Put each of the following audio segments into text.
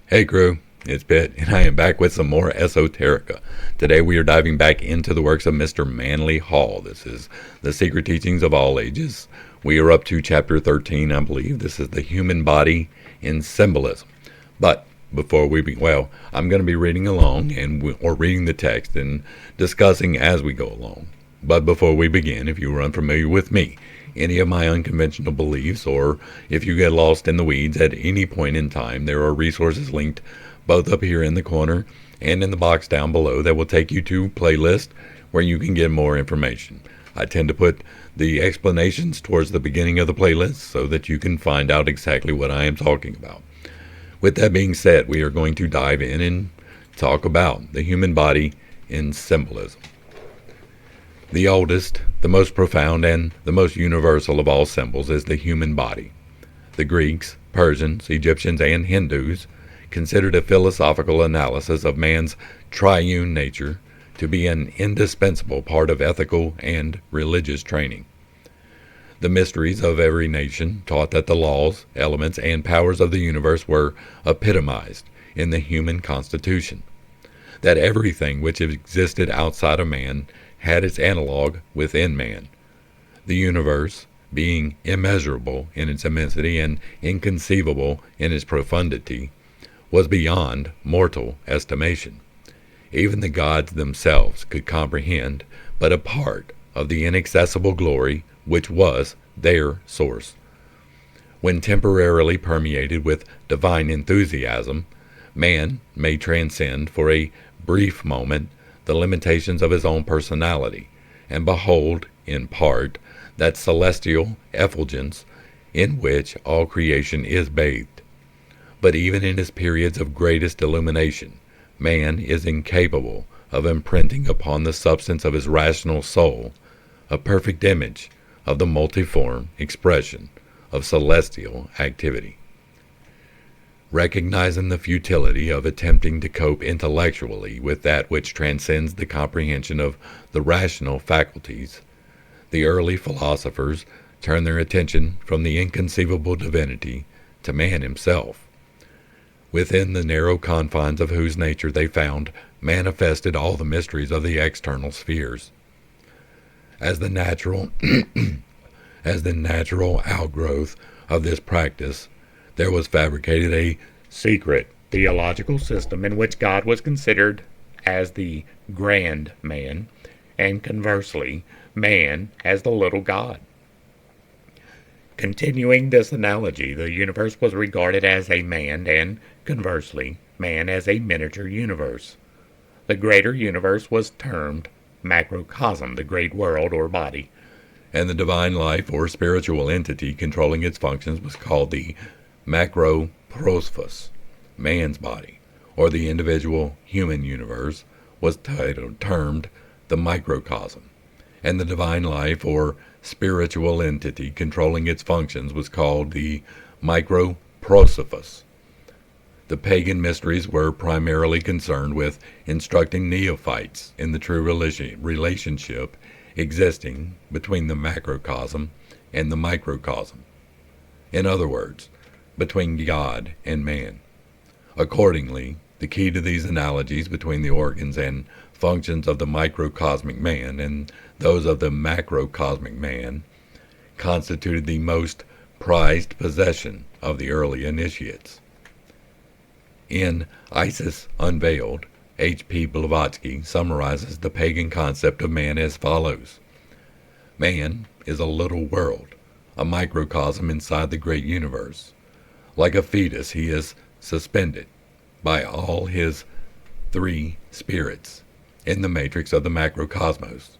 Hey crew, it's Pitt, and I am back with some more Esoterica. Today we are diving back into the works of Mr. Manly Hall. This is The Secret Teachings of All Ages. We are up to chapter 13, I believe. This is the human body in symbolism. But before I'm going to be reading along or reading the text and discussing as we go along. But before we begin, if you are unfamiliar with me, any of my unconventional beliefs, or if you get lost in the weeds at any point in time, there are resources linked both up here in the corner and in the box down below that will take you to playlist where you can get more information. I tend to put the explanations towards the beginning of the playlist so that you can find out exactly what I am talking about. With that being said, we are going to dive in and talk about the human body in symbolism. The oldest, the most profound, and the most universal of all symbols is the human body. The Greeks, Persians, Egyptians, and Hindus considered a philosophical analysis of man's triune nature to be an indispensable part of ethical and religious training. The mysteries of every nation taught that the laws, elements, and powers of the universe were epitomized in the human constitution, that everything which existed outside of man had its analog within man. The universe, being immeasurable in its immensity and inconceivable in its profundity, was beyond mortal estimation. Even the gods themselves could comprehend but a part of the inaccessible glory which was their source. When temporarily permeated with divine enthusiasm, man may transcend for a brief moment the limitations of his own personality, and behold, in part, that celestial effulgence in which all creation is bathed. But even in his periods of greatest illumination, man is incapable of imprinting upon the substance of his rational soul a perfect image of the multiform expression of celestial activity. Recognizing the futility of attempting to cope intellectually with that which transcends the comprehension of the rational faculties, the early philosophers turned their attention from the inconceivable divinity to man himself, within the narrow confines of whose nature they found manifested all the mysteries of the external spheres. As the natural outgrowth of this practice, there was fabricated a secret theological system in which God was considered as the grand man, and conversely, man as the little God. Continuing this analogy, the universe was regarded as a man, and conversely, man as a miniature universe. The greater universe was termed macrocosm, the great world or body, and the divine life or spiritual entity controlling its functions was called the macroprosphos, man's body, or the individual human universe was termed the microcosm, and the divine life or spiritual entity controlling its functions was called the microprosophos. The pagan mysteries were primarily concerned with instructing neophytes in the true relationship existing between the macrocosm and the microcosm. In other words, between God and man. Accordingly, the key to these analogies between the organs and functions of the microcosmic man and those of the macrocosmic man constituted the most prized possession of the early initiates. In Isis Unveiled, H.P. Blavatsky summarizes the pagan concept of man as follows. Man is a little world, a microcosm inside the great universe. Like a fetus, he is suspended by all his three spirits in the matrix of the macrocosmos.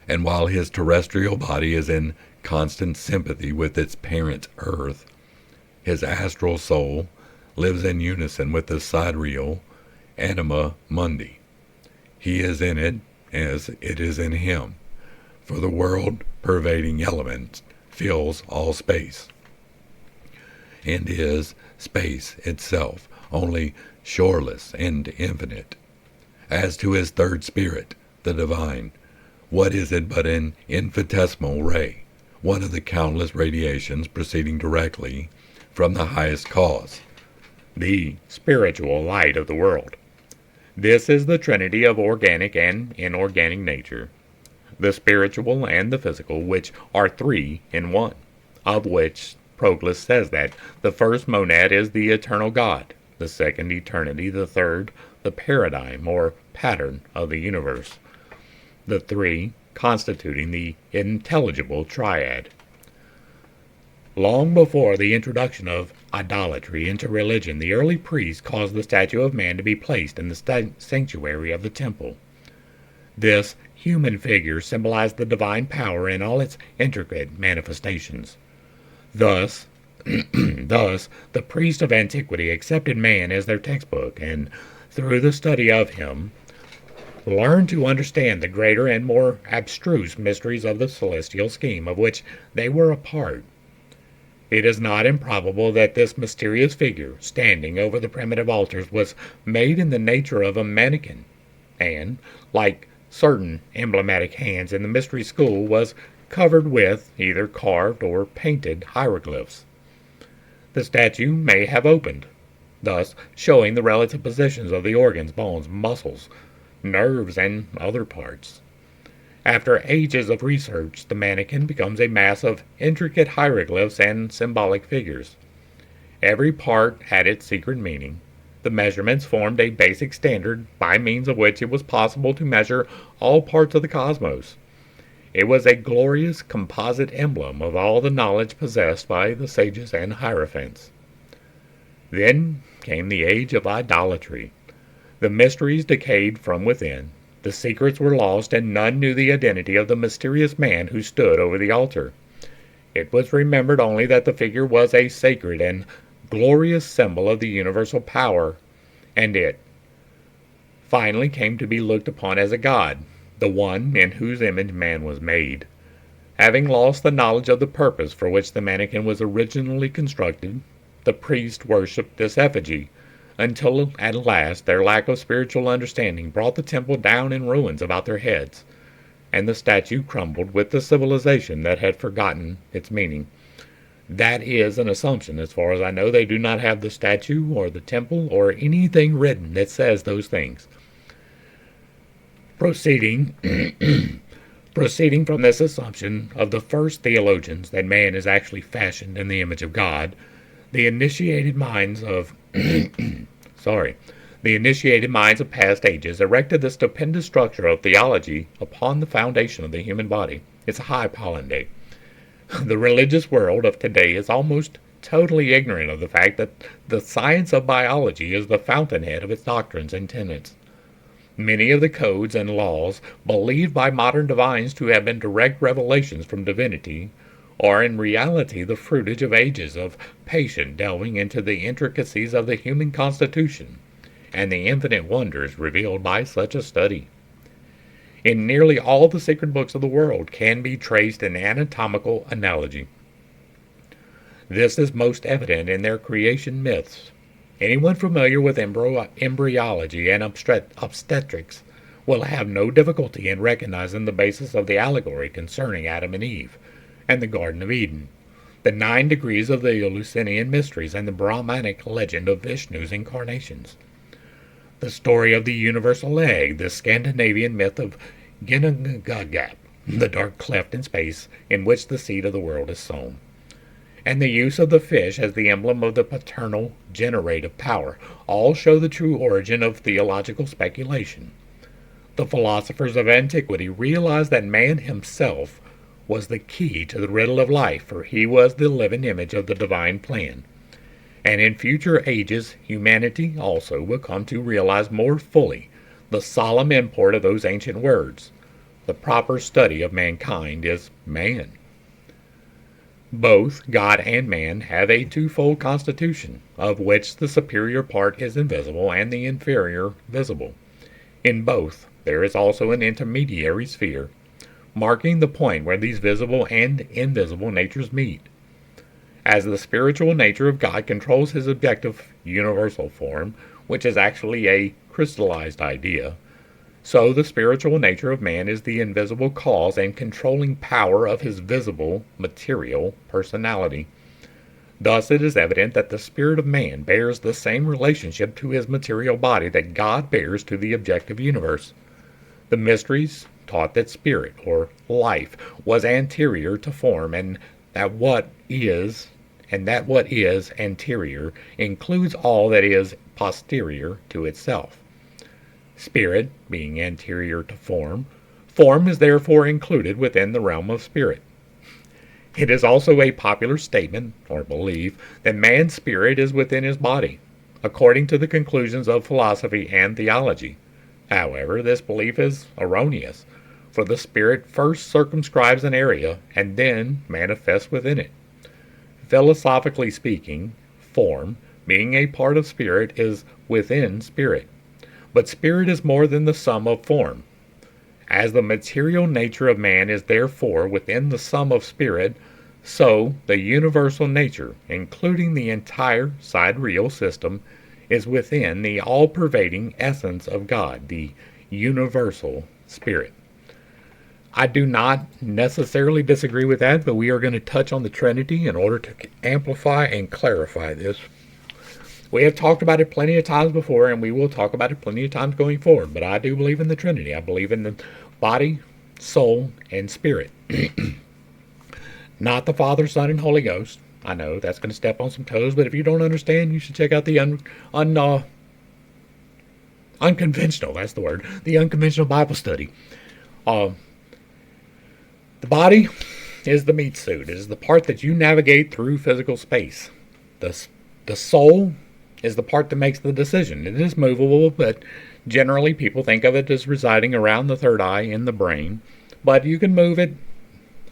And while his terrestrial body is in constant sympathy with its parent Earth, his astral soul lives in unison with the sidereal anima mundi. He is in it as it is in him, for the world-pervading element fills all space, and is space itself, only shoreless and infinite. As to his third spirit, the divine, what is it but an infinitesimal ray, one of the countless radiations proceeding directly from the highest cause? the spiritual light of the world. This is the trinity of organic and inorganic nature, the spiritual and the physical, which are three in one, of which Proclus says that the first monad is the eternal God, the second eternity, the third the paradigm or pattern of the universe, the three constituting the intelligible triad. Long before the introduction of idolatry into religion, the early priests caused the statue of man to be placed in the sanctuary of the temple. This human figure symbolized the divine power in all its intricate manifestations. Thus, the priests of antiquity accepted man as their textbook, and through the study of him, learned to understand the greater and more abstruse mysteries of the celestial scheme of which they were a part. It is not improbable that this mysterious figure, standing over the primitive altars, was made in the nature of a mannequin, and, like certain emblematic hands in the mystery school, was covered with either carved or painted hieroglyphs. The statue may have opened, thus showing the relative positions of the organs, bones, muscles, nerves, and other parts. After ages of research, the mannequin becomes a mass of intricate hieroglyphs and symbolic figures. Every part had its secret meaning. The measurements formed a basic standard by means of which it was possible to measure all parts of the cosmos. It was a glorious composite emblem of all the knowledge possessed by the sages and hierophants. Then came the age of idolatry. The mysteries decayed from within. The secrets were lost, and none knew the identity of the mysterious man who stood over the altar. It was remembered only that the figure was a sacred and glorious symbol of the universal power, and it finally came to be looked upon as a god, the one in whose image man was made. Having lost the knowledge of the purpose for which the mannequin was originally constructed, the priests worshipped this effigy, until at last their lack of spiritual understanding brought the temple down in ruins about their heads, and the statue crumbled with the civilization that had forgotten its meaning. That is an assumption. As far as I know, they do not have the statue or the temple or anything written that says those things. Proceeding from this assumption of the first theologians that man is actually fashioned in the image of God, the initiated minds of past ages erected the stupendous structure of theology upon the foundation of the human body. It's a high pollen day. The religious world of today is almost totally ignorant of the fact that the science of biology is the fountainhead of its doctrines and tenets. Many of the codes and laws believed by modern divines to have been direct revelations from divinity are in reality the fruitage of ages of patient delving into the intricacies of the human constitution and the infinite wonders revealed by such a study. In nearly all the sacred books of the world can be traced an anatomical analogy. This is most evident in their creation myths. Anyone familiar with embryology and obstetrics will have no difficulty in recognizing the basis of the allegory concerning Adam and Eve and the Garden of Eden, the 9 degrees of the Eleusinian mysteries, and the Brahmanic legend of Vishnu's incarnations. The story of the universal egg, the Scandinavian myth of Ginnungagap, the dark cleft in space in which the seed of the world is sown, and the use of the fish as the emblem of the paternal generative power, all show the true origin of theological speculation. The philosophers of antiquity realized that man himself was the key to the riddle of life, for he was the living image of the divine plan. And in future ages, humanity also will come to realize more fully the solemn import of those ancient words. The proper study of mankind is man. Both God and man have a twofold constitution, of which the superior part is invisible and the inferior visible. In both, there is also an intermediary sphere, marking the point where these visible and invisible natures meet. As the spiritual nature of God controls his objective universal form, which is actually a crystallized idea, so the spiritual nature of man is the invisible cause and controlling power of his visible material personality. Thus it is evident that the spirit of man bears the same relationship to his material body that God bears to the objective universe. The mysteries taught that spirit, or life, was anterior to form, and that what is anterior includes all that is posterior to itself. Spirit being anterior to form, form is therefore included within the realm of spirit. It is also a popular statement, or belief, that man's spirit is within his body, according to the conclusions of philosophy and theology. However, this belief is erroneous, for the spirit first circumscribes an area and then manifests within it. Philosophically speaking, form, being a part of spirit, is within spirit. But spirit is more than the sum of form. As the material nature of man is therefore within the sum of spirit, so the universal nature, including the entire sidereal system, is within the all-pervading essence of God, the universal spirit. I do not necessarily disagree with that, but we are going to touch on the Trinity in order to amplify and clarify this. We have talked about it plenty of times before, and we will talk about it plenty of times going forward, but I do believe in the Trinity. I believe in the body, soul, and spirit. Not the Father, Son, and Holy Ghost. I know that's going to step on some toes, but if you don't understand, you should check out the unconventional, that's the word, the unconventional Bible study. The body is the meat suit. It is the part that you navigate through physical space. The soul is the part that makes the decision. It is movable, but generally people think of it as residing around the third eye in the brain. But you can move it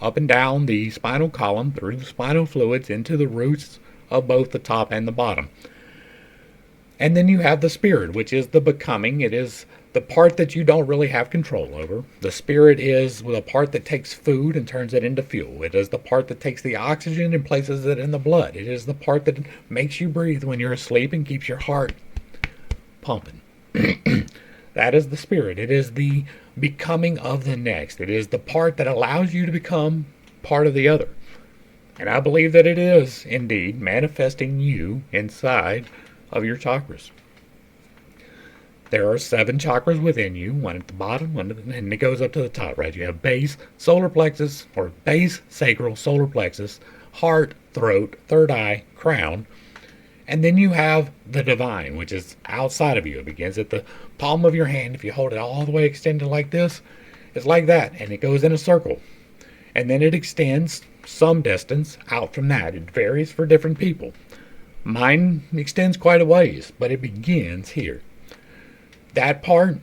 up and down the spinal column through the spinal fluids into the roots of both the top and the bottom. And then you have the spirit, which is the becoming. It is the part that you don't really have control over. The spirit is the part that takes food and turns it into fuel. It is the part that takes the oxygen and places it in the blood. It is the part that makes you breathe when you're asleep and keeps your heart pumping. That is the spirit. It is the becoming of the next. It is the part that allows you to become part of the other. And I believe that it is indeed manifesting you inside of your chakras. There are 7 chakras within you, one at the bottom, and it goes up to the top, right? You have base, solar plexus, or base, sacral, solar plexus, heart, throat, third eye, crown, and then you have the divine, which is outside of you. It begins at the palm of your hand. If you hold it all the way extended like this, it's like that, and it goes in a circle. And then it extends some distance out from that. It varies for different people. Mine extends quite a ways, but it begins here. That part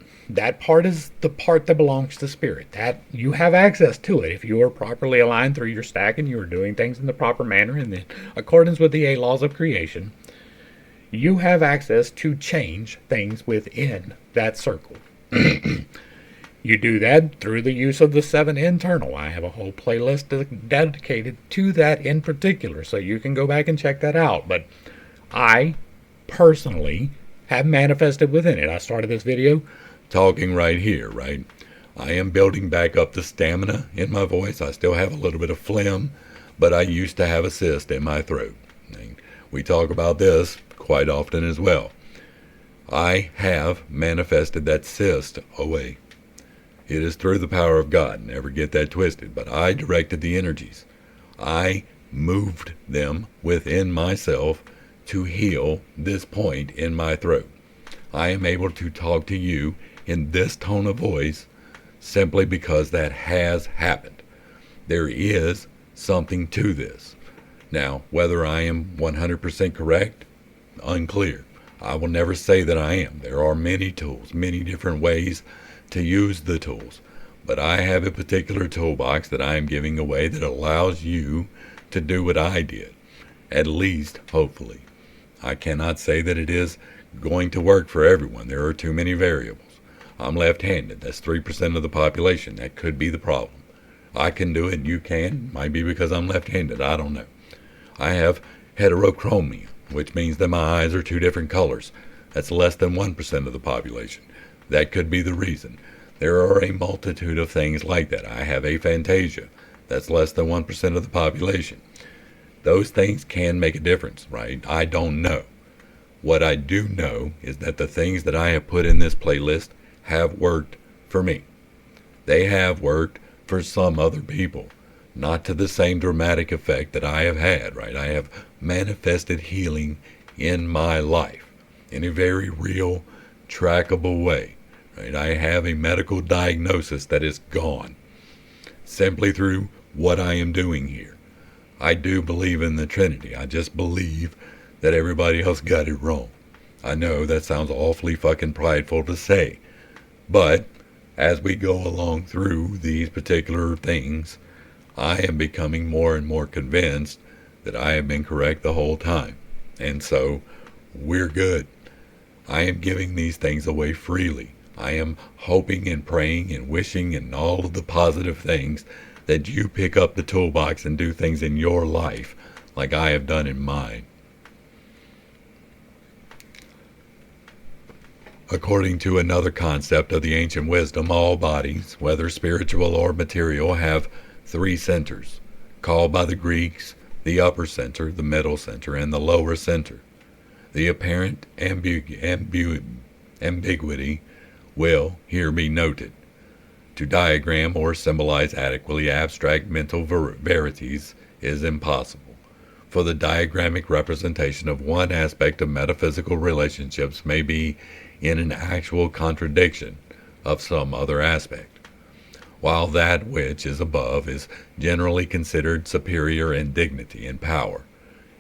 is the part that belongs to spirit. That you have access to it if you are properly aligned through your stack and you are doing things in the proper manner in accordance with the 8 laws of creation. You have access to change things within that circle. You do that through the use of the 7 internal. I have a whole playlist dedicated to that in particular, so you can go back and check that out. But I personally have manifested within it. I started this video talking right here, right? I am building back up the stamina in my voice. I still have a little bit of phlegm, but I used to have a cyst in my throat. And we talk about this quite often as well. I have manifested that cyst away. It is through the power of God. Never get that twisted. But I directed the energies. I moved them within myself to heal this point in my throat. I am able to talk to you in this tone of voice simply because that has happened. There is something to this. Now, whether I am 100% correct, unclear. I will never say that I am. There are many tools, many different ways to use the tools. But I have a particular toolbox that I am giving away that allows you to do what I did. At least, hopefully. I cannot say that it is going to work for everyone. There are too many variables. I'm left-handed. That's 3% of the population. That could be the problem. I can do it, you can. Might be because I'm left-handed. I don't know. I have heterochromia, which means that my eyes are 2 different colors. That's less than 1% of the population. That could be the reason. There are a multitude of things like that. I have aphantasia. That's less than 1% of the population. Those things can make a difference, right? I don't know. What I do know is that the things that I have put in this playlist have worked for me. They have worked for some other people, not to the same dramatic effect that I have had, right? I have manifested healing in my life in a very real, trackable way, right? I have a medical diagnosis that is gone simply through what I am doing here. I do believe in the Trinity. I just believe that everybody else got it wrong. I know that sounds awfully fucking prideful to say, but as we go along through these particular things, I am becoming more and more convinced that I have been correct the whole time. And so, we're good. I am giving these things away freely. I am hoping and praying and wishing and all of the positive things that you pick up the toolbox and do things in your life like I have done in mine. According to another concept of the ancient wisdom, all bodies, whether spiritual or material, have three centers, called by the Greeks the upper center, the middle center, and the lower center. The apparent ambiguity will here be noted. To diagram or symbolize adequately abstract mental verities is impossible, for the diagrammic representation of one aspect of metaphysical relationships may be in an actual contradiction of some other aspect, while that which is above is generally considered superior in dignity and power.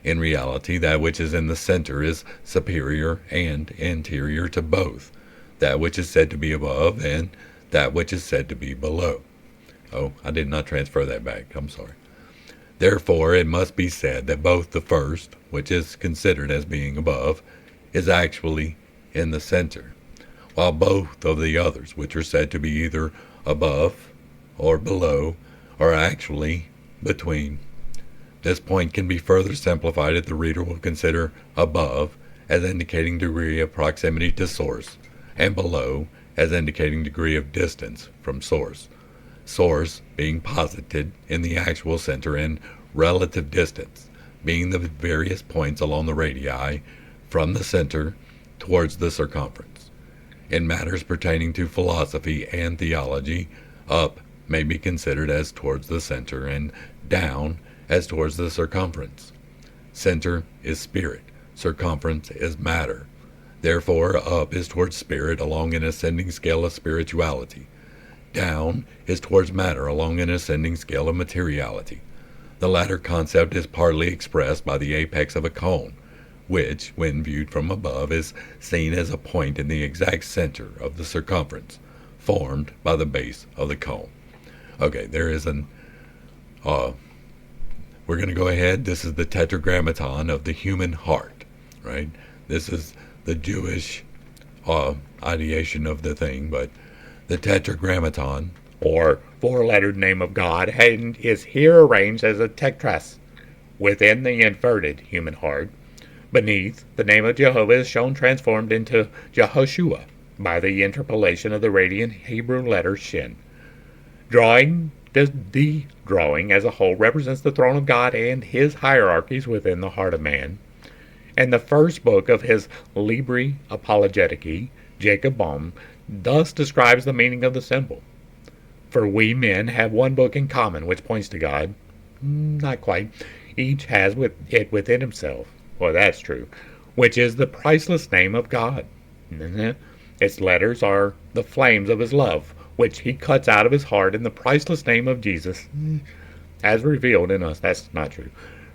In reality, that which is in the center is superior and interior to both, that which is said to be above and that which is said to be below. Oh, I did not transfer that back. I'm sorry. Therefore, it must be said that both the first, which is considered as being above, is actually in the center, while both of the others, which are said to be either above or below, are actually between. This point can be further simplified if the reader will consider above as indicating degree of proximity to source, and below as indicating degree of distance from source. Source being posited in the actual center and relative distance being the various points along the radii from the center towards the circumference. In matters pertaining to philosophy and theology, up may be considered as towards the center and down as towards the circumference. Center is spirit, circumference is matter. Therefore, up is towards spirit along an ascending scale of spirituality. Down is towards matter along an ascending scale of materiality. The latter concept is partly expressed by the apex of a cone, which, when viewed from above, is seen as a point in the exact center of the circumference, formed by the base of the cone. Okay, there is an... we're going to go ahead. This is the tetragrammaton of the human heart, right? This is the Jewish ideation of the thing, but the tetragrammaton, or four-lettered name of God, is here arranged as a tetras within the inverted human heart. Beneath, the name of Jehovah is shown transformed into Jehoshua by the interpolation of the radiant Hebrew letter Shin. The drawing as a whole represents the throne of God and his hierarchies within the heart of man. And the first book of his Libri Apologetici, Jacob Bohm, thus describes the meaning of the symbol. For we men have one book in common which points to God. Not quite. Each has it within himself. Well, that's true. Which is the priceless name of God. Its letters are the flames of his love, which he cuts out of his heart in the priceless name of Jesus, as revealed in us. That's not true.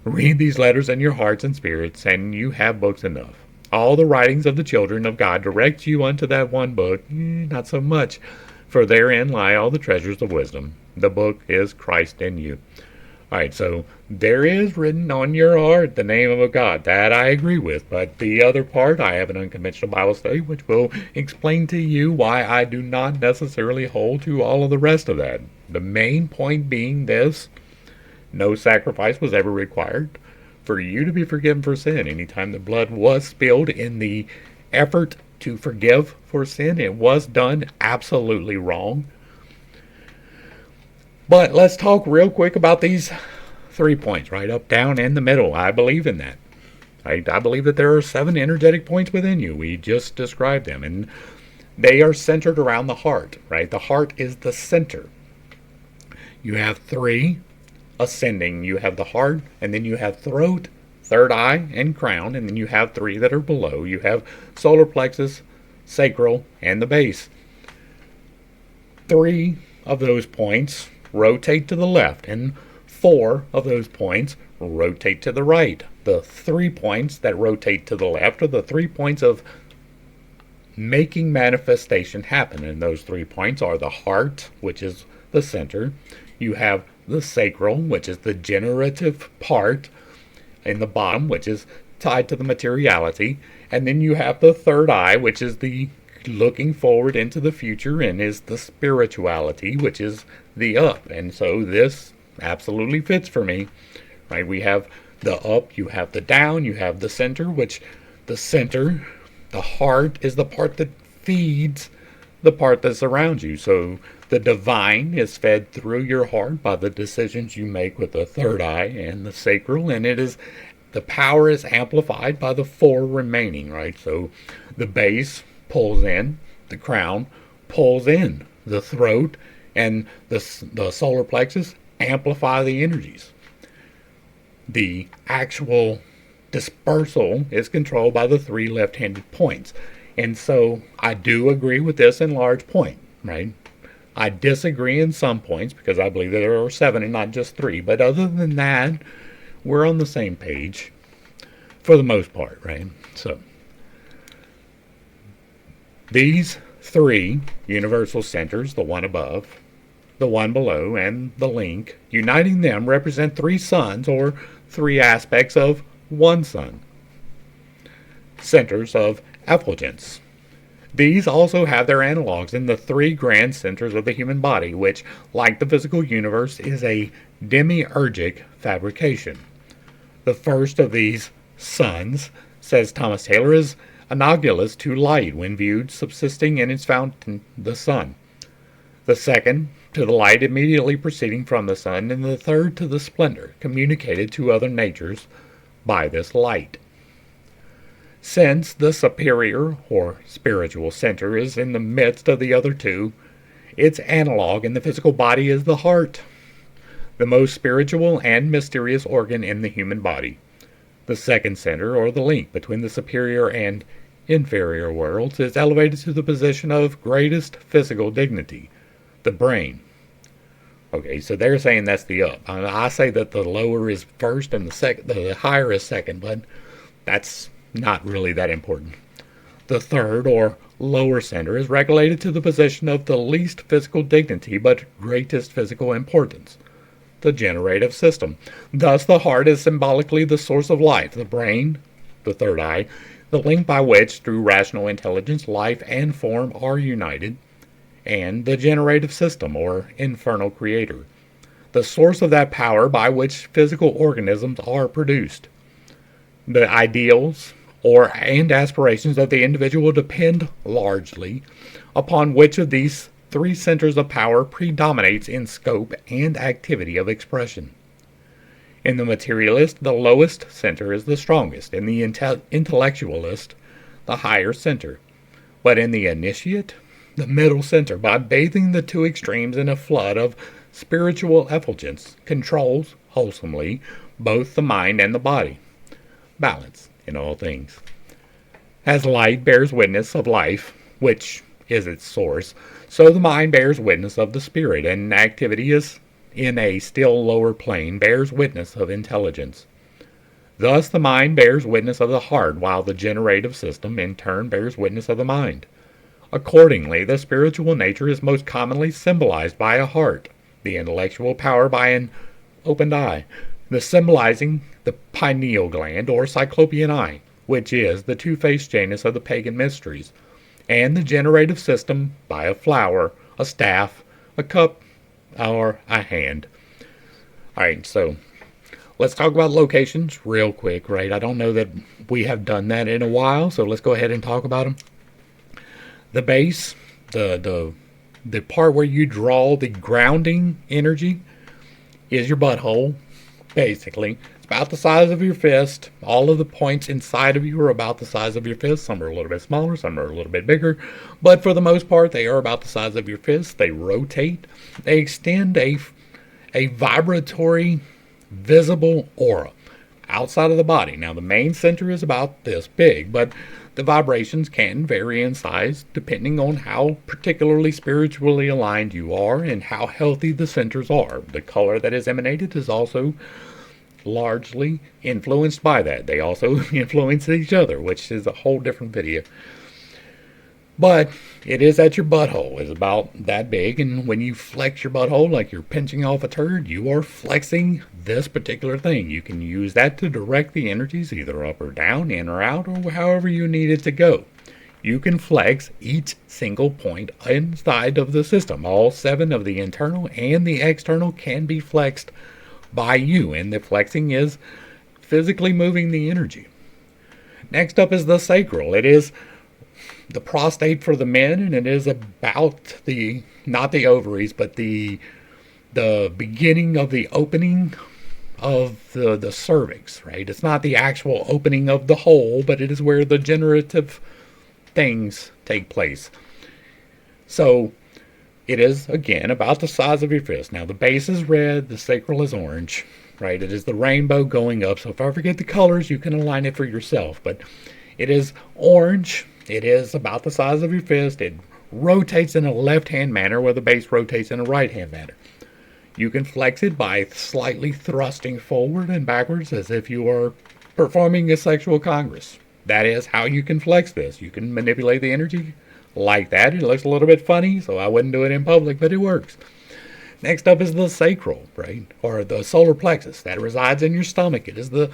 Read these letters in your hearts and spirits, and you have books enough. All the writings of the children of God direct you unto that one book. Not so much, for therein lie all the treasures of wisdom. The book is Christ in you. All right, so there is written on your heart the name of a God. That I agree with. But the other part, I have an unconventional Bible study which will explain to you why I do not necessarily hold to all of the rest of that. The main point being this: no sacrifice was ever required for you to be forgiven for sin. Anytime the blood was spilled in the effort to forgive for sin, it was done absolutely wrong. But let's talk real quick about these 3 points, right? Up, down, and the middle. I believe in that. I believe that there are 7 energetic points within you. We just described them. And they are centered around the heart, right? The heart is the center. You have 3 ascending. You have the heart, and then you have throat, third eye, and crown, and then you have 3 that are below. You have solar plexus, sacral, and the base. 3 of those points rotate to the left, and 4 of those points rotate to the right. The 3 points that rotate to the left are the 3 points of making manifestation happen, and those 3 points are the heart, which is the center. You have the sacral, which is the generative part, in the bottom, which is tied to the materiality, and then you have the third eye, which is the looking forward into the future, and is the spirituality, which is the up. And so this absolutely fits for me, right? We have the up, you have the down, you have the center, which the center, the heart, is the part that feeds the part that surrounds you. So the divine is fed through your heart by the decisions you make with the third eye and the sacral, and the power is amplified by the 4 remaining, right? So the base pulls in, the crown pulls in, the throat and the solar plexus amplify the energies. The actual dispersal is controlled by the 3 left-handed points. And so I do agree with this in large point, right? I disagree in some points because I believe that there are 7 and not just 3. But other than that, we're on the same page for the most part, right? So these 3 universal centers, the one above, the one below, and the link, uniting them represent 3 suns or 3 aspects of one sun. Centers of effulgence. These also have their analogs in the 3 grand centers of the human body, which, like the physical universe, is a demiurgic fabrication. The first of these suns, says Thomas Taylor, is analogous to light when viewed subsisting in its fountain, the sun. The second, to the light immediately proceeding from the sun, and the third to the splendor communicated to other natures by this light. Since the superior or spiritual center is in the midst of the other 2, its analog in the physical body is the heart, the most spiritual and mysterious organ in the human body. The second center, or the link between the superior and inferior worlds, is elevated to the position of greatest physical dignity, the brain. Okay, so they're saying that's the up. I say that the lower is first and the higher is second, but that's not really that important. The third, or lower center, is regulated to the position of the least physical dignity but greatest physical importance, the generative system. Thus, the heart is symbolically the source of life, the brain, the third eye, the link by which, through rational intelligence, life and form are united, and the generative system, or infernal creator, the source of that power by which physical organisms are produced. The ideals and aspirations of the individual depend largely upon which of these 3 centers of power predominates in scope and activity of expression. In the materialist, the lowest center is the strongest. In the intellectualist, the higher center. But in the initiate, the middle center, by bathing the 2 extremes in a flood of spiritual effulgence, controls, wholesomely, both the mind and the body. Balance in all things. As light bears witness of life, which is its source, so the mind bears witness of the spirit, and activity is in a still lower plane bears witness of intelligence. Thus the mind bears witness of the heart, while the generative system in turn bears witness of the mind. Accordingly, the spiritual nature is most commonly symbolized by a heart, the intellectual power by an opened eye, the symbolizing the pineal gland or cyclopean eye, which is the 2-faced Janus of the pagan mysteries, and the generative system by a flower, a staff, a cup, or a hand. Alright, so let's talk about locations real quick, right? I don't know that we have done that in a while, so let's go ahead and talk about them. The base, the part where you draw the grounding energy, is your butthole, basically. It's about the size of your fist. All of the points inside of you are about the size of your fist. Some are a little bit smaller, some are a little bit bigger. But for the most part, they are about the size of your fist. They rotate. They extend a vibratory, visible aura outside of the body. Now, the main center is about this big, but the vibrations can vary in size depending on how particularly spiritually aligned you are and how healthy the centers are. The color that is emanated is also largely influenced by that. They also influence each other, which is a whole different video. But it is at your butthole. It's about that big, and when you flex your butthole like you're pinching off a turd, you are flexing this particular thing. You can use that to direct the energies either up or down, in or out, or however you need it to go. You can flex each single point inside of the system. All 7 of the internal and the external can be flexed by you, and the flexing is physically moving the energy. Next up is the sacral. It is the prostate for the men, and it is about the, not the ovaries, but the beginning of the opening of the cervix, right? It's not the actual opening of the hole, but it is where the generative things take place. So it is, again, about the size of your fist. Now, the base is red, the sacral is orange, right? It is the rainbow going up. So if I forget the colors, you can align it for yourself. But it is orange. It is about the size of your fist. It rotates in a left-hand manner where the base rotates in a right-hand manner. You can flex it by slightly thrusting forward and backwards as if you are performing a sexual congress. That is how you can flex this. You can manipulate the energy like that. It looks a little bit funny, so I wouldn't do it in public, but it works. Next up is the sacral, right? Or the solar plexus that resides in your stomach. It is the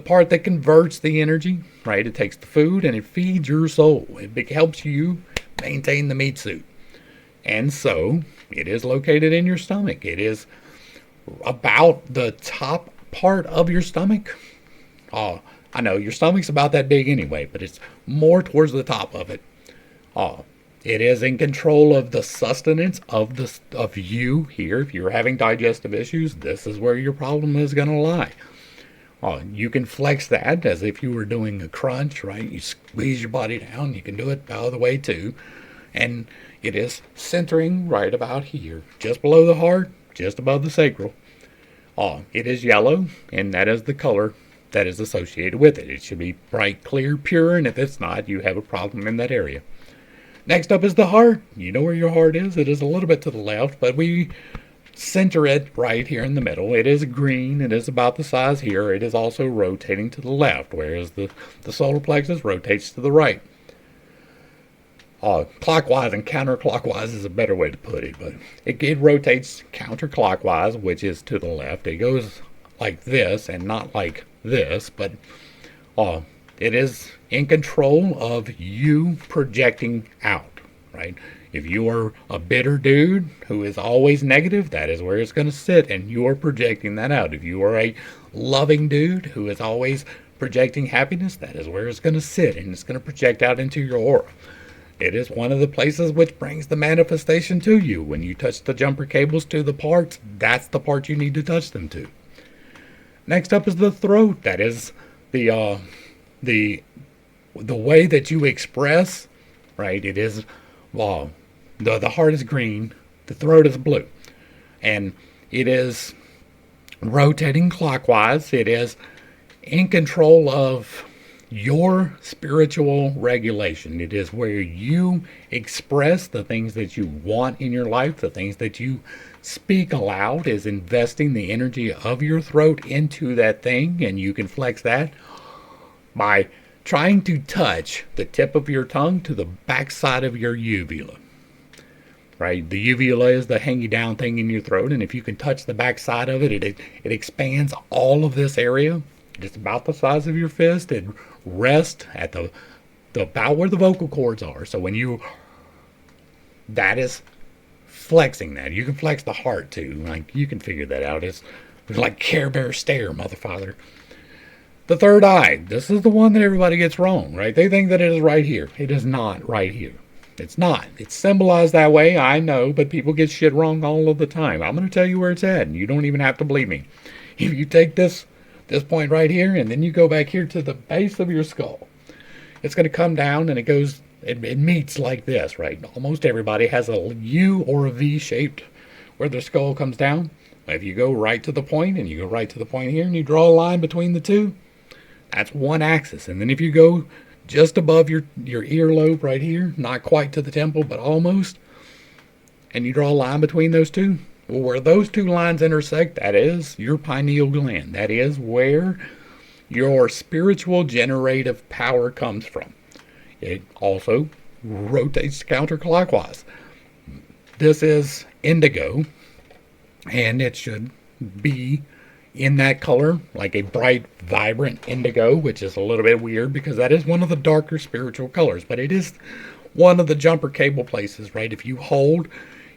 part that converts the energy, right? It takes the food and it feeds your soul. It helps you maintain the meat suit. And so it is located in your stomach. It is about the top part of your stomach. Oh, I know your stomach's about that big anyway, but it's more towards the top of it. Oh, it is in control of the sustenance of you here. If you're having digestive issues, this is where your problem is going to lie. You can flex that as if you were doing a crunch, right? You squeeze your body down. You can do it out of the way too. And it is centering right about here, just below the heart, just above the sacral. It is yellow, and that is the color that is associated with it. It should be bright, clear, pure, and if it's not, you have a problem in that area. Next up is the heart. You know where your heart is. It is a little bit to the left, but we center it right here in the middle. It is green. It is about the size here. It is also rotating to the left, whereas the solar plexus rotates to the right. Clockwise and counterclockwise is a better way to put it, but it rotates counterclockwise, which is to the left. It goes like this and not like this, but it is in control of you projecting out, right? If you are a bitter dude who is always negative, that is where it's going to sit, and you are projecting that out. If you are a loving dude who is always projecting happiness, that is where it's going to sit, and it's going to project out into your aura. It is one of the places which brings the manifestation to you. When you touch the jumper cables to the parts, that's the part you need to touch them to. Next up is the throat. That is the way that you express, right? It is, the heart is green, the throat is blue, and it is rotating clockwise. It is in control of your spiritual regulation. It is where you express the things that you want in your life, the things that you speak aloud, is investing the energy of your throat into that thing, and you can flex that by trying to touch the tip of your tongue to the backside of your uvula. Right? The uvula is the hangy down thing in your throat, and if you can touch the backside of it, it expands all of this area. It's about the size of your fist. It rests at the about where the vocal cords are. So that is flexing that. You can flex the heart too. Like, you can figure that out. It's like Care Bear stare, motherfather. The third eye. This is the one that everybody gets wrong, right? They think that it is right here. It is not right here. It's not. It's symbolized that way, I know, but people get shit wrong all of the time. I'm going to tell you where it's at, and you don't even have to believe me. If you take this point right here, and then you go back here to the base of your skull, it's going to come down, and it meets like this, right? Almost everybody has a U or a V shaped where the skull comes down. If you go right to the point, and you go right to the point here, and you draw a line between the two, that's one axis. And then if you go just above your earlobe right here, not quite to the temple, but almost, and you draw a line between those two, well, where those two lines intersect, that is your pineal gland. That is where your spiritual generative power comes from. It also rotates counterclockwise. This is indigo, and it should be in that color, like a bright, vibrant indigo, which is a little bit weird because that is one of the darker spiritual colors, but it is one of the jumper cable places, right? If you hold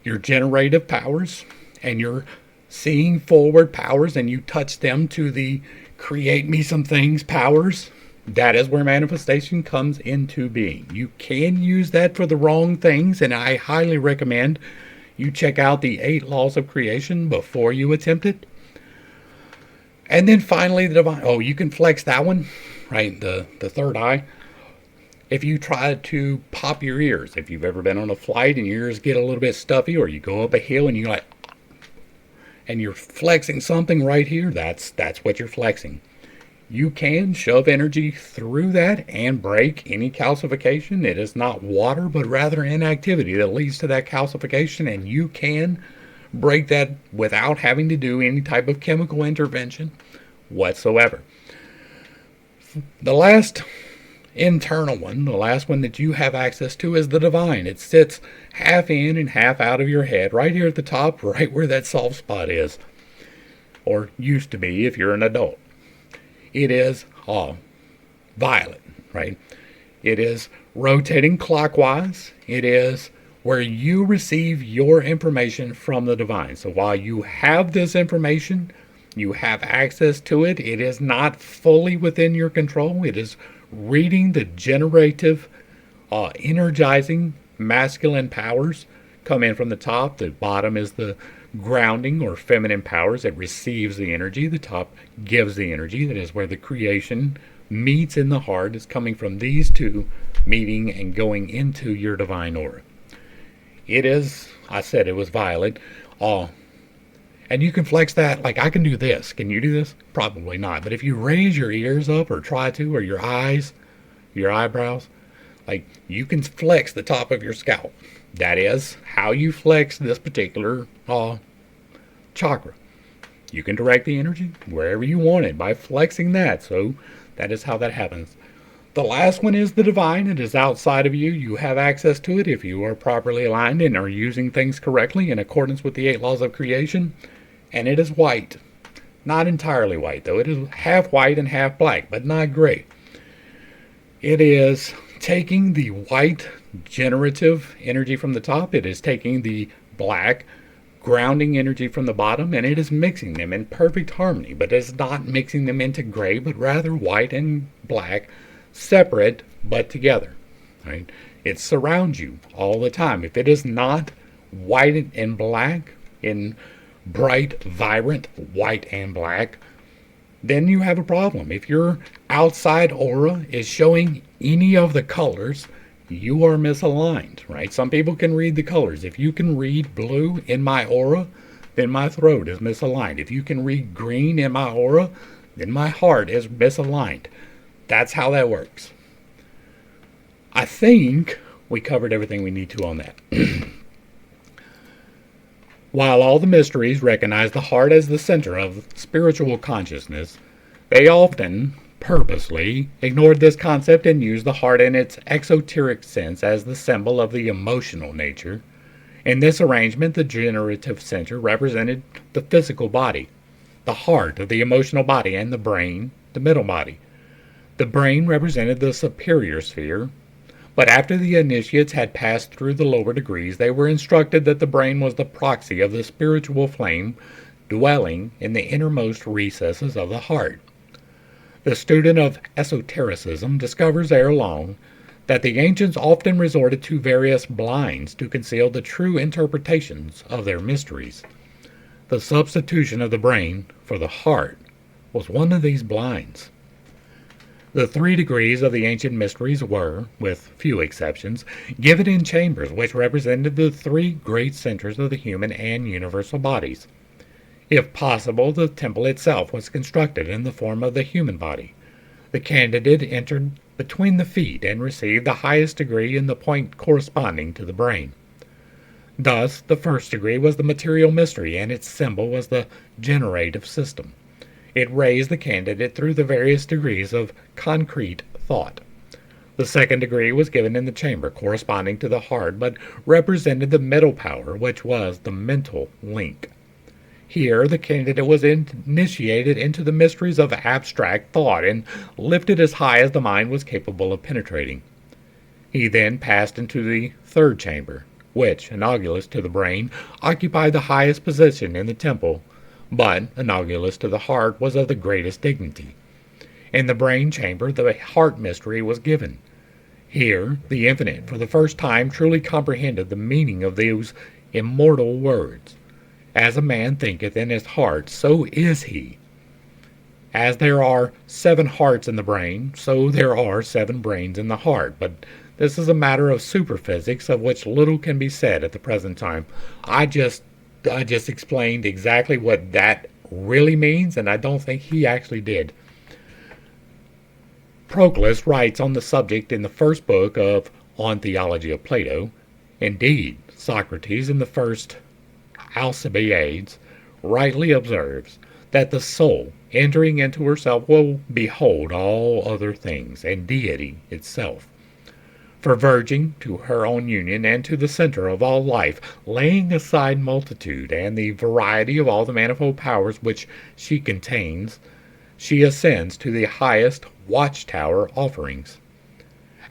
your generative powers and your seeing forward powers and you touch them to the create me some things powers, that is where manifestation comes into being. You can use that for the wrong things, and I highly recommend you check out the 8 laws of creation before you attempt it. And then finally, the divine. Oh, you can flex that one, right? The third eye. If you try to pop your ears, if you've ever been on a flight and your ears get a little bit stuffy, or you go up a hill and and you're flexing something right here, that's what you're flexing. You can shove energy through that and break any calcification. It is not water, but rather inactivity that leads to that calcification, and you can break that without having to do any type of chemical intervention whatsoever. The last internal one, the last one that you have access to, is the divine. It sits half in and half out of your head, right here at the top, right where that soft spot is, or used to be if you're an adult. It is violet, right? It is rotating clockwise. It is where you receive your information from the divine. So while you have this information, you have access to it, it is not fully within your control. It is reading the generative, energizing masculine powers come in from the top. The bottom is the grounding or feminine powers. It receives the energy. The top gives the energy. That is where the creation meets in the heart. Is coming from these two meeting and going into your divine aura. It is, I said it was violet. And you can flex that, like I can do this. Can you do this? Probably not. But if you raise your ears up or try to, or your eyes, your eyebrows, like you can flex the top of your scalp. That is how you flex this particular chakra. You can direct the energy wherever you want it by flexing that. So that is how that happens. The last one is the divine. It is outside of you. You have access to it if you are properly aligned and are using things correctly in accordance with the 8 laws of creation. And it is white. Not entirely white, though. It is half white and half black, but not gray. It is taking the white generative energy from the top. It is taking the black grounding energy from the bottom, and it is mixing them in perfect harmony. But it's not mixing them into gray, but rather white and black, separate but together. Right? It surrounds you all the time. If it is not white and black, in bright, vibrant white and black, then you have a problem. If your outside aura is showing any of the colors, you are misaligned, right? Some people can read the colors. If you can read blue in my aura, then my throat is misaligned. If you can read green in my aura, then my heart is misaligned. That's how that works. I think we covered everything we need to on that. While all the mysteries recognize the heart as the center of spiritual consciousness, they often, purposely, ignored this concept and used the heart in its exoteric sense as the symbol of the emotional nature. In this arrangement, the generative center represented the physical body, the heart of the emotional body, and the brain, the middle body. The brain represented the superior sphere, but after the initiates had passed through the lower degrees, they were instructed that the brain was the proxy of the spiritual flame dwelling in the innermost recesses of the heart. The student of esotericism discovers ere long that the ancients often resorted to various blinds to conceal the true interpretations of their mysteries. The substitution of the brain for the heart was one of these blinds. The 3 degrees of the ancient mysteries were, with few exceptions, given in chambers which represented the 3 great centers of the human and universal bodies. If possible, the temple itself was constructed in the form of the human body. The candidate entered between the feet and received the highest degree in the point corresponding to the brain. Thus, the first degree was the material mystery, and its symbol was the generative system. It raised the candidate through the various degrees of concrete thought. The second degree was given in the chamber corresponding to the heart, but represented the middle power, which was the mental link. Here, the candidate was initiated into the mysteries of abstract thought and lifted as high as the mind was capable of penetrating. He then passed into the third chamber, which, analogous to the brain, occupied the highest position in the temple, but, analogous to the heart, was of the greatest dignity. In the brain chamber, the heart mystery was given. Here, the infinite, for the first time, truly comprehended the meaning of those immortal words. As a man thinketh in his heart, so is he. As there are 7 hearts in the brain, so there are 7 brains in the heart. But this is a matter of superphysics of which little can be said at the present time. I just explained exactly what that really means, and I don't think he actually did. Proclus writes on the subject in the first book of On Theology of Plato. Indeed, Socrates in the first Alcibiades rightly observes that the soul, entering into herself, will behold all other things, and deity itself. For verging to her own union and to the center of all life, laying aside multitude and the variety of all the manifold powers which she contains, she ascends to the highest watchtower offerings.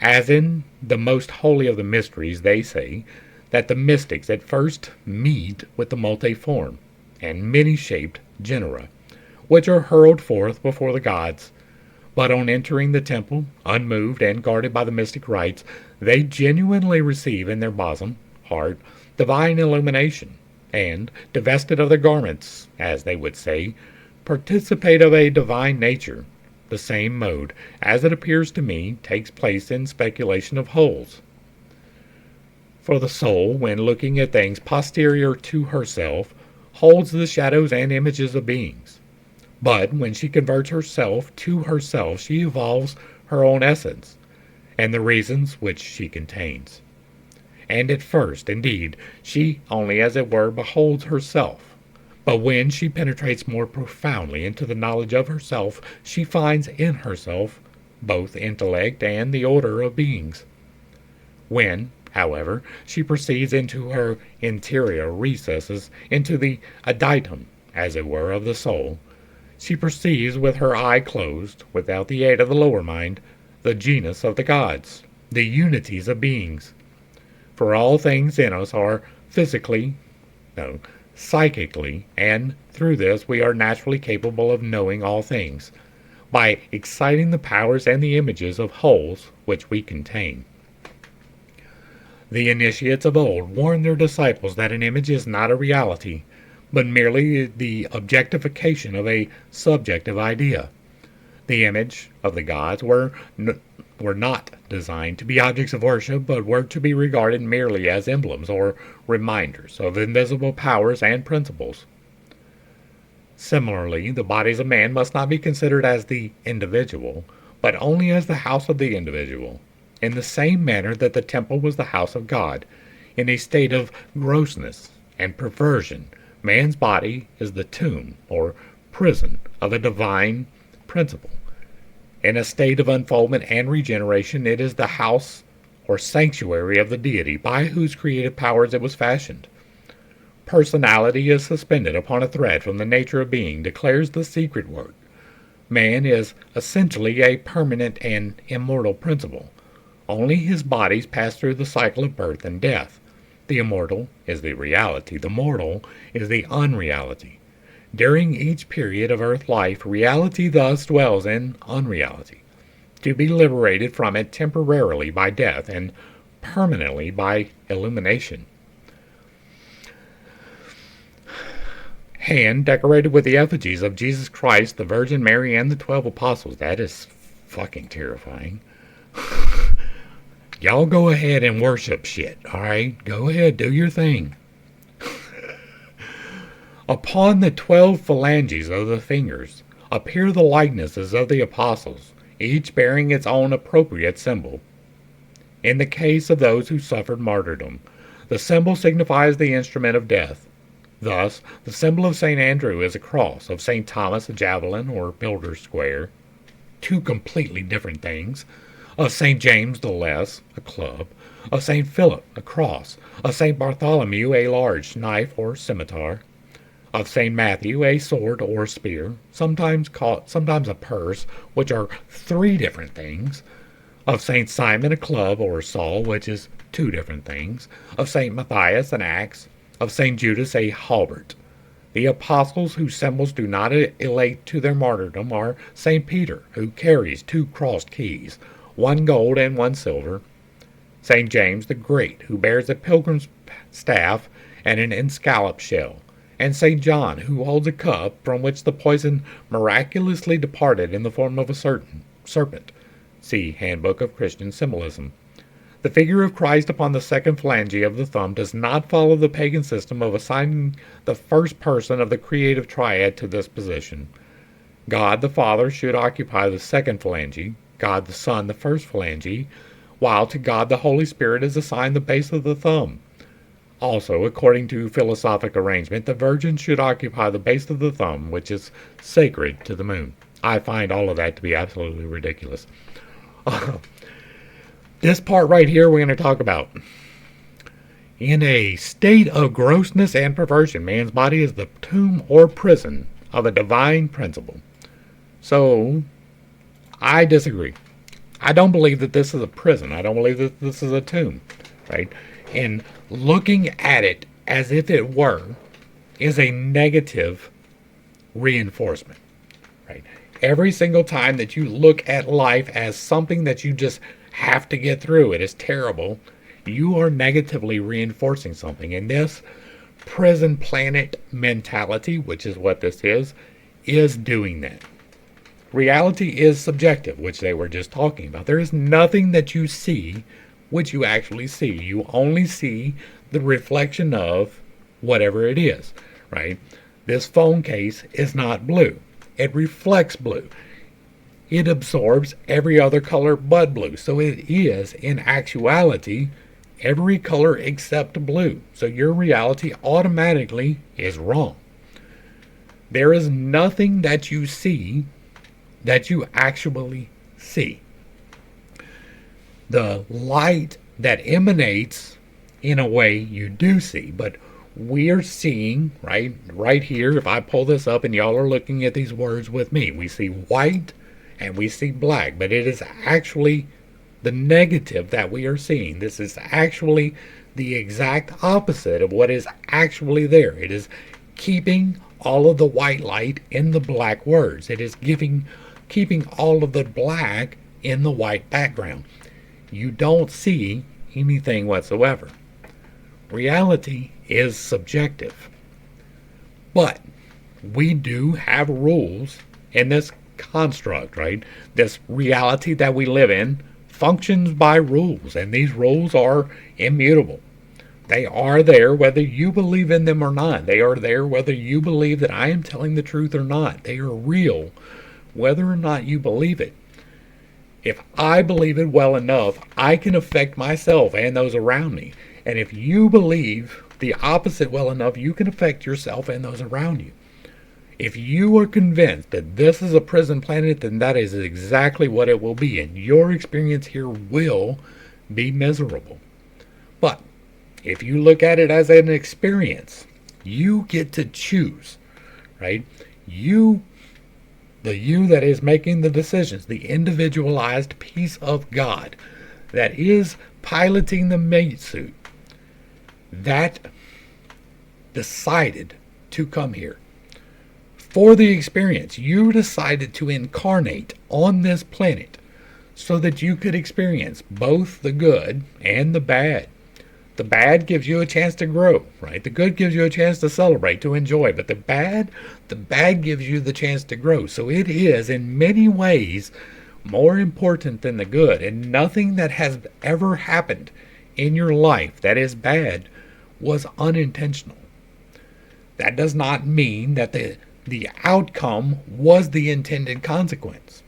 As in the most holy of the mysteries, they say that the mystics at first meet with the multiform and many-shaped genera, which are hurled forth before the gods. But on entering the temple, unmoved and guarded by the mystic rites, they genuinely receive in their bosom, heart, divine illumination, and, divested of their garments, as they would say, participate of a divine nature. The same mode, as it appears to me, takes place in speculation of wholes. For the soul, when looking at things posterior to herself, holds the shadows and images of beings. But when she converts herself to herself, she evolves her own essence, and the reasons which she contains. And at first, indeed, she only, as it were, beholds herself. But when she penetrates more profoundly into the knowledge of herself, she finds in herself both intellect and the order of beings. When, however, she proceeds into her interior recesses, into the adytum, as it were, of the soul, she perceives with her eye closed, without the aid of the lower mind, the genus of the gods, the unities of beings. For all things in us are psychically, and through this we are naturally capable of knowing all things, by exciting the powers and the images of wholes which we contain. The initiates of old warned their disciples that an image is not a reality, but merely the objectification of a subjective idea. The image of the gods were not designed to be objects of worship, but were to be regarded merely as emblems or reminders of invisible powers and principles. Similarly, the bodies of man must not be considered as the individual, but only as the house of the individual, in the same manner that the temple was the house of God. In a state of grossness and perversion, man's body is the tomb or prison of a divine principle. In a state of unfoldment and regeneration, it is the house or sanctuary of the deity by whose creative powers it was fashioned. Personality is suspended upon a thread from the nature of being, declares the secret word. Man is essentially a permanent and immortal principle. Only his bodies pass through the cycle of birth and death. The immortal is the reality. The mortal is the unreality. During each period of earth life, reality thus dwells in unreality, to be liberated from it temporarily by death and permanently by illumination. hand decorated with the effigies of Jesus Christ, the Virgin Mary, and the 12 apostles. That is fucking terrifying. Y'all go ahead and worship shit, alright? Go ahead, do your thing. Upon the 12 phalanges of the fingers appear the likenesses of the apostles, each bearing its own appropriate symbol. In the case of those who suffered martyrdom, the symbol signifies the instrument of death. Thus, the symbol of St. Andrew is a cross, of St. Thomas a javelin or builder's square, two completely different things, of St. James the Less, a club, of St. Philip, a cross, of St. Bartholomew, a large knife or scimitar, of St. Matthew, a sword or spear, sometimes a purse, which are three different things, of St. Simon, a club or saw, which is two different things, of St. Matthias, an axe, of St. Judas, a halberd. The apostles whose symbols do not elate to their martyrdom are St. Peter, who carries two crossed keys, one gold and one silver, St. James the Great, who bears a pilgrim's staff and an escallop shell, and St. John, who holds a cup from which the poison miraculously departed in the form of a serpent. See Handbook of Christian Symbolism. The figure of Christ upon the second phalange of the thumb does not follow the pagan system of assigning the first person of the creative triad to this position. God the Father should occupy the second phalange, God the Son the first phalange, while to God the Holy Spirit is assigned the base of the thumb. Also, according to philosophic arrangement, the Virgin should occupy the base of the thumb, which is sacred to the moon. I find all of that to be absolutely ridiculous. This part right here we're going to talk about. In a state of grossness and perversion, man's body is the tomb or prison of a divine principle. So, I disagree. I don't believe that this is a prison. I don't believe that this is a tomb, right? And looking at it as if it were is a negative reinforcement, right? Every single time that you look at life as something that you just have to get through, it is terrible, you are negatively reinforcing something. And this prison planet mentality, which is what this is doing that. Reality is subjective, which they were just talking about. There is nothing that you see which you actually see. You only see the reflection of whatever it is, right? This phone case is not blue. It reflects blue. It absorbs every other color but blue. So it is, in actuality, every color except blue. So your reality automatically is wrong. There is nothing that you see that you actually see. The light that emanates, in a way, you do see, but we're seeing, right here, if I pull this up and y'all are looking at these words with me, we see white and we see black, but it is actually the negative that we are seeing. This is actually the exact opposite of what is actually there. It is keeping all of the white light in the black words. It is keeping all of the black in the white background. You don't see anything whatsoever. Reality is subjective. But we do have rules in this construct, right? This reality that we live in functions by rules, and these rules are immutable. They are there whether you believe in them or not. They are there whether you believe that I am telling the truth or not. They are real whether or not you believe it. If I believe it well enough, I can affect myself and those around me. And if you believe the opposite well enough, you can affect yourself and those around you. If you are convinced that this is a prison planet, then that is exactly what it will be. And your experience here will be miserable. But if you look at it as an experience, you get to choose, right? The you that is making the decisions, the individualized piece of God that is piloting the mate suit, that decided to come here. For the experience, you decided to incarnate on this planet so that you could experience both the good and the bad, The bad gives you a chance to grow, right? The good gives you a chance to celebrate, to enjoy, but the bad gives you the chance to grow. So it is in many ways more important than the good, and nothing that has ever happened in your life that is bad was unintentional. That does not mean that the outcome was the intended consequence.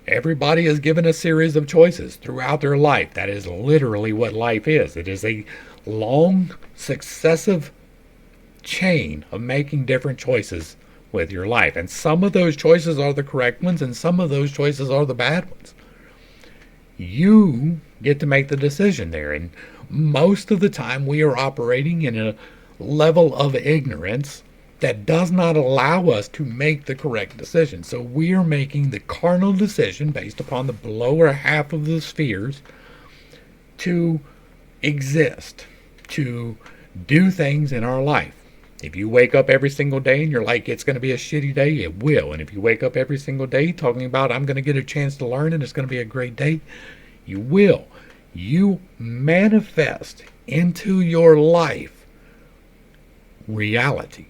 Everybody is given a series of choices throughout their life. That is literally what life is. It is a long, successive chain of making different choices with your life. And some of those choices are the correct ones, and some of those choices are the bad ones. You get to make the decision there. And most of the time, we are operating in a level of ignorance that does not allow us to make the correct decision. So we are making the carnal decision based upon the lower half of the spheres to exist, to do things in our life. If you wake up every single day and you're like, it's going to be a shitty day, it will. And if you wake up every single day talking about, I'm going to get a chance to learn and it's going to be a great day, you will. You manifest into your life reality.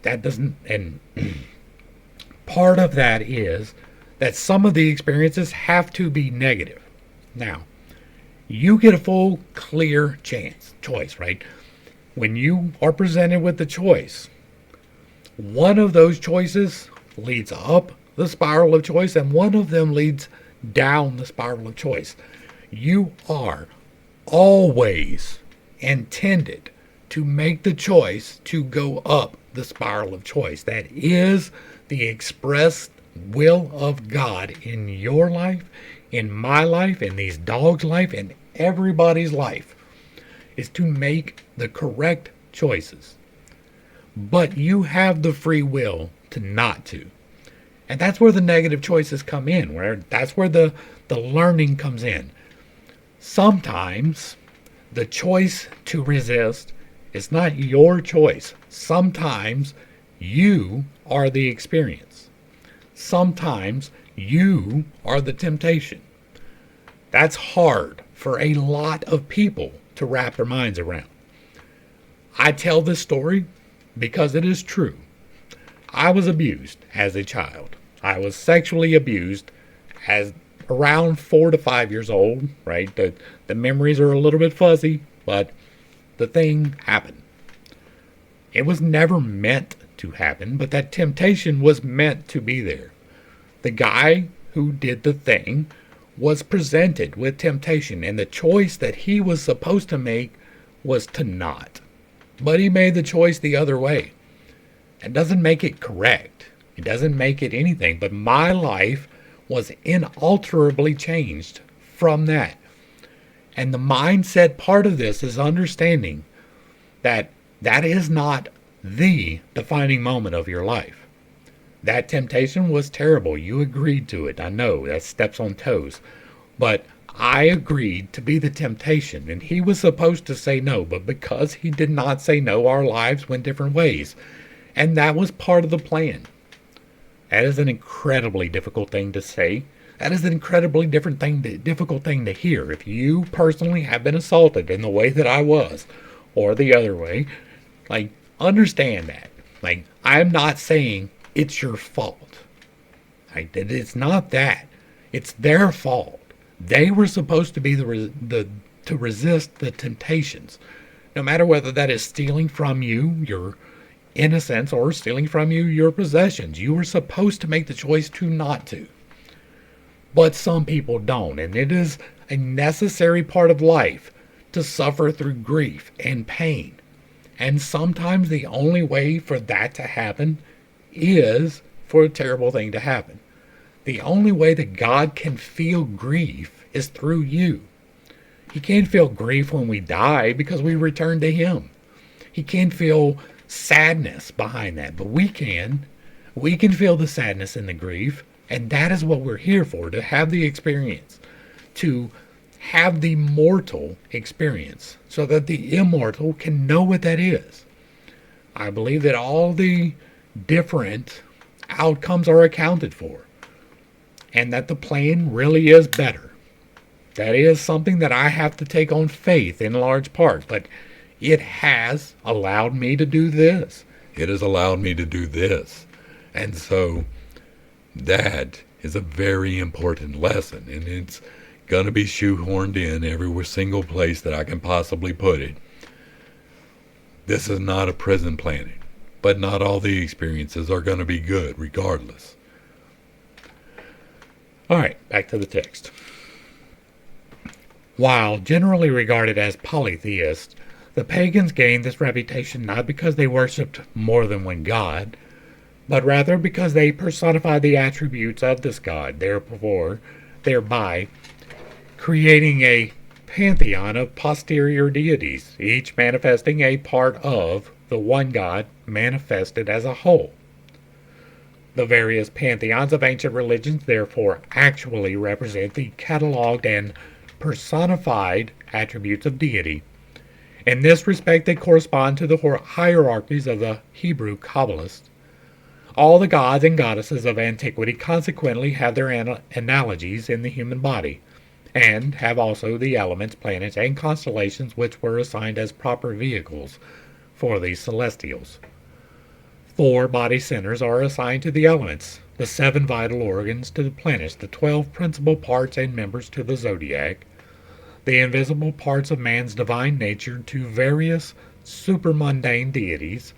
That doesn't, and part of that is that some of the experiences have to be negative. Now, you get a full, clear choice, right? When you are presented with the choice, one of those choices leads up the spiral of choice, and one of them leads down the spiral of choice. You are always intended to make the choice to go up the spiral of choice. That is the expressed will of God in your life, in my life, in these dogs' life, in everybody's life, is to make the correct choices. But you have the free will to not to. And that's where the negative choices come in, that's where the learning comes in. Sometimes the choice to resist is not your choice. Sometimes you are the experience. Sometimes you are the temptation. That's hard for a lot of people to wrap their minds around. I tell this story because it is true. I was abused as a child. I was sexually abused as around 4 to 5 years old, right? The memories are a little bit fuzzy, but the thing happened. It was never meant to happen, but that temptation was meant to be there. The guy who did the thing was presented with temptation, and the choice that he was supposed to make was to not. But he made the choice the other way. It doesn't make it correct. It doesn't make it anything, but my life was inalterably changed from that. And the mindset part of this is understanding that that is not the defining moment of your life. That temptation was terrible. You agreed to it. I know that steps on toes. But I agreed to be the temptation, and he was supposed to say no. But because he did not say no, our lives went different ways. And that was part of the plan. That is an incredibly difficult thing to say. That is an incredibly difficult thing to hear. If you personally have been assaulted in the way that I was, or the other way, like, understand that. Like, I'm not saying it's your fault. Right? It's not that. It's their fault. They were supposed to be to resist the temptations. No matter whether that is stealing from you your innocence or stealing from you your possessions. You were supposed to make the choice to not to. But some people don't, and it is a necessary part of life to suffer through grief and pain. And sometimes the only way for that to happen is for a terrible thing to happen. The only way that God can feel grief is through you. He can't feel grief when we die because we return to Him. He can't feel sadness behind that, but we can. We can feel the sadness and the grief, and that is what we're here for, to have the experience, to have the mortal experience so that the immortal can know what that is. I believe that all the different outcomes are accounted for, and that the plan really is better. That is something that I have to take on faith in large part, but it has allowed me to do this. It has allowed me to do this. And so that is a very important lesson, and it's going to be shoehorned in every single place that I can possibly put it. This is not a prison planet, but not all the experiences are going to be good regardless. All right, back to the text. While generally regarded as polytheists, the pagans gained this reputation not because they worshipped more than one god, but rather because they personified the attributes of this god, thereby creating a pantheon of posterior deities, each manifesting a part of the one god manifested as a whole. The various pantheons of ancient religions therefore actually represent the catalogued and personified attributes of deity. In this respect, they correspond to the hierarchies of the Hebrew Kabbalists. All the gods and goddesses of antiquity consequently have their analogies in the human body, and have also the elements, planets, and constellations which were assigned as proper vehicles for these celestials. 4 body centers are assigned to the elements, the 7 vital organs to the planets, the 12 principal parts and members to the zodiac, the invisible parts of man's divine nature to various supermundane deities,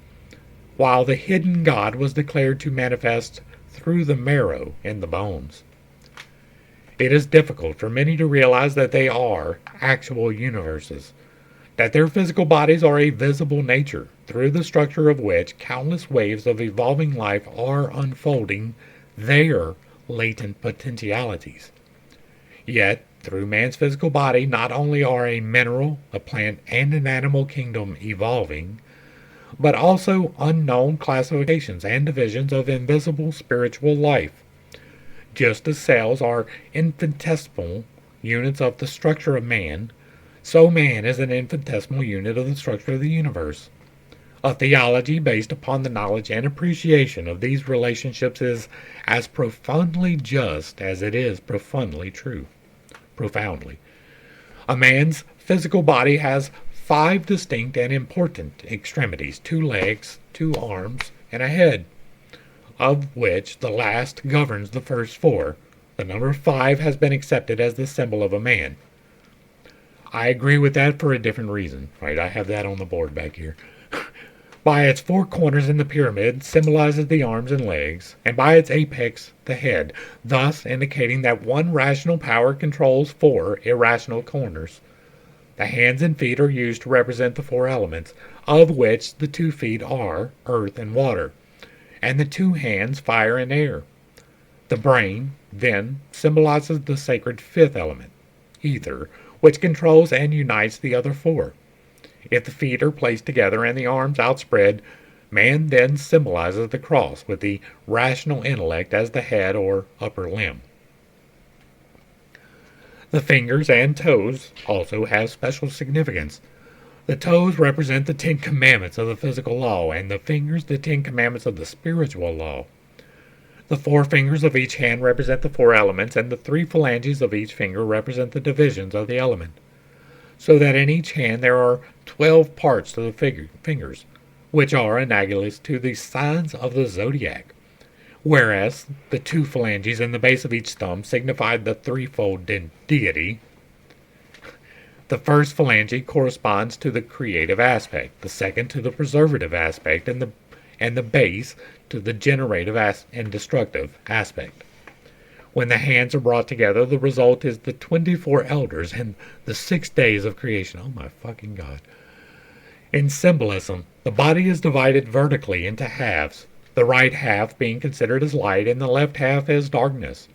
while the hidden God was declared to manifest through the marrow in the bones. It is difficult for many to realize that they are actual universes, that their physical bodies are a visible nature, through the structure of which countless waves of evolving life are unfolding their latent potentialities. Yet, through man's physical body, not only are a mineral, a plant, and an animal kingdom evolving, but also unknown classifications and divisions of invisible spiritual life. Just as cells are infinitesimal units of the structure of man, so man is an infinitesimal unit of the structure of the universe. A theology based upon the knowledge and appreciation of these relationships is as profoundly just as it is profoundly true. Profoundly. A man's physical body has 5 distinct and important extremities, 2 legs, 2 arms, and a head, of which the last governs the first 4. The number 5 has been accepted as the symbol of a man. I agree with that for a different reason. Right, I have that on the board back here. By its 4 corners in the pyramid symbolizes the arms and legs, and by its apex the head, thus indicating that one rational power controls 4 irrational corners. The hands and feet are used to represent the 4 elements, of which the 2 feet are earth and water, and the 2 hands fire and air. The brain, then, symbolizes the sacred 5th element, ether, which controls and unites the other 4. If the feet are placed together and the arms outspread, man then symbolizes the cross, with the rational intellect as the head or upper limb. The fingers and toes also have special significance. The toes represent the 10 commandments of the physical law, and the fingers the 10 commandments of the spiritual law. The 4 fingers of each hand represent the 4 elements, and the 3 phalanges of each finger represent the divisions of the element, so that in each hand there are 12 parts to the fingers, which are analogous to the signs of the zodiac, whereas the 2 phalanges in the base of each thumb signify the threefold deity. The first phalange corresponds to the creative aspect, the second to the preservative aspect, and the base to the generative and destructive aspect. When the hands are brought together, the result is the 24 elders and the 6 days of creation. Oh my fucking God. In symbolism, the body is divided vertically into halves, the right half being considered as light and the left half as darkness.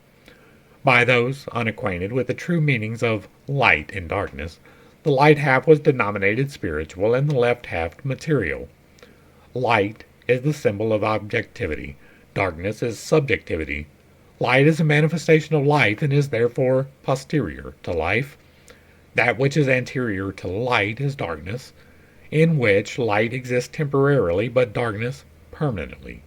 By those unacquainted with the true meanings of light and darkness, the light half was denominated spiritual and the left half material. Light is the symbol of objectivity. Darkness is subjectivity. Light is a manifestation of life and is therefore posterior to life. That which is anterior to light is darkness, in which light exists temporarily but darkness permanently.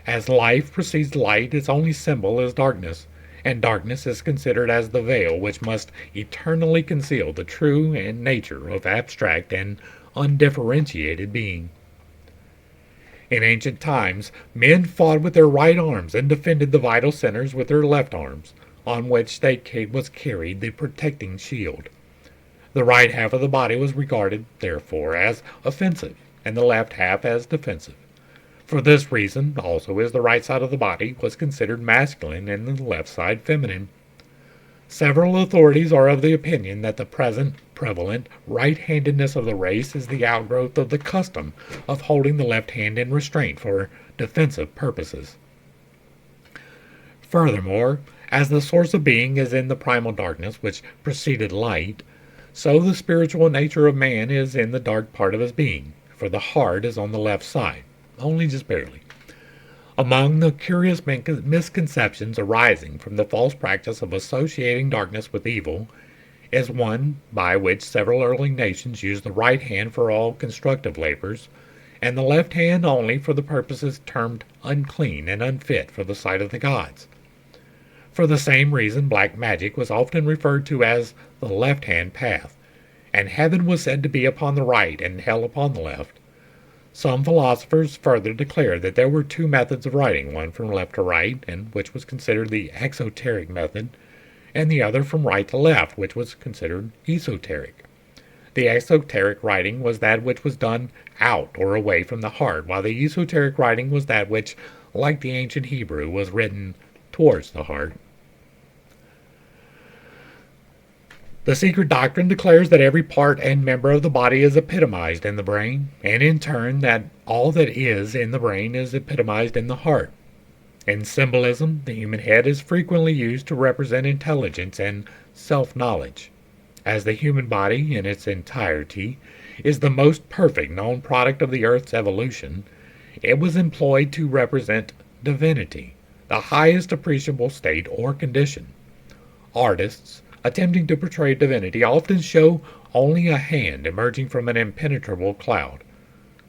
As life precedes light, its only symbol is darkness, and darkness is considered as the veil which must eternally conceal the true nature of abstract and undifferentiated being. In ancient times, men fought with their right arms and defended the vital centers with their left arms, on which was carried the protecting shield. The right half of the body was regarded, therefore, as offensive, and the left half as defensive. For this reason, also, is the right side of the body was considered masculine and the left side feminine. Several authorities are of the opinion that the present prevalent right-handedness of the race is the outgrowth of the custom of holding the left hand in restraint for defensive purposes. Furthermore, as the source of being is in the primal darkness which preceded light, so the spiritual nature of man is in the dark part of his being, for the heart is on the left side, only just barely. Among the curious misconceptions arising from the false practice of associating darkness with evil is one by which several early nations used the right hand for all constructive labors, and the left hand only for the purposes termed unclean and unfit for the sight of the gods. For the same reason, black magic was often referred to as the left-hand path, and heaven was said to be upon the right and hell upon the left. Some philosophers further declared that there were two methods of writing, one from left to right, and which was considered the exoteric method, and the other from right to left, which was considered esoteric. The exoteric writing was that which was done out or away from the heart, while the esoteric writing was that which, like the ancient Hebrew, was written towards the heart. The secret doctrine declares that every part and member of the body is epitomized in the brain, and in turn that all that is in the brain is epitomized in the heart. In symbolism, the human head is frequently used to represent intelligence and self-knowledge. As the human body, in its entirety, is the most perfect known product of the Earth's evolution, it was employed to represent divinity, the highest appreciable state or condition. Artists, attempting to portray divinity, often show only a hand emerging from an impenetrable cloud.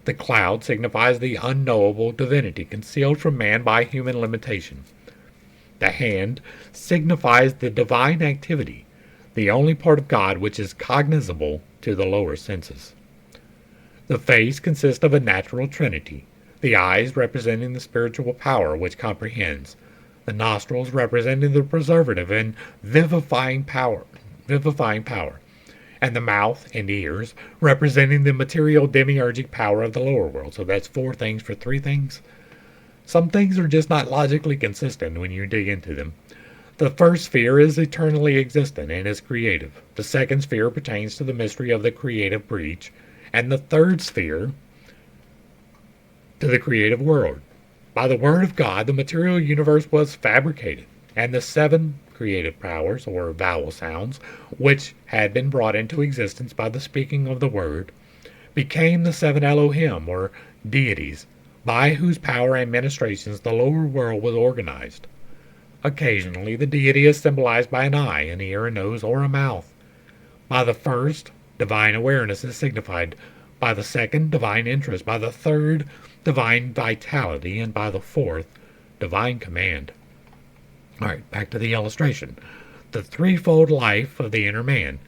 The cloud signifies the unknowable divinity concealed from man by human limitation. The hand signifies the divine activity, the only part of God which is cognizable to the lower senses. The face consists of a natural trinity, the eyes representing the spiritual power which comprehends, the nostrils representing the preservative and vivifying power, and the mouth and ears representing the material demiurgic power of the lower world. So that's 4 things for 3 things. Some things are just not logically consistent when you dig into them. The first sphere is eternally existent and is creative. The second sphere pertains to the mystery of the creative breach, and the third sphere to the creative world. By the word of God, the material universe was fabricated, and the 7 creative powers, or vowel sounds, which had been brought into existence by the speaking of the word, became the 7 Elohim, or deities, by whose power and ministrations the lower world was organized. Occasionally, the deity is symbolized by an eye, an ear, a nose, or a mouth. By the first, divine awareness is signified. By the second, divine interest. By the third, divine vitality. And by the fourth, divine command. All right, back to the illustration. The threefold life of the inner man,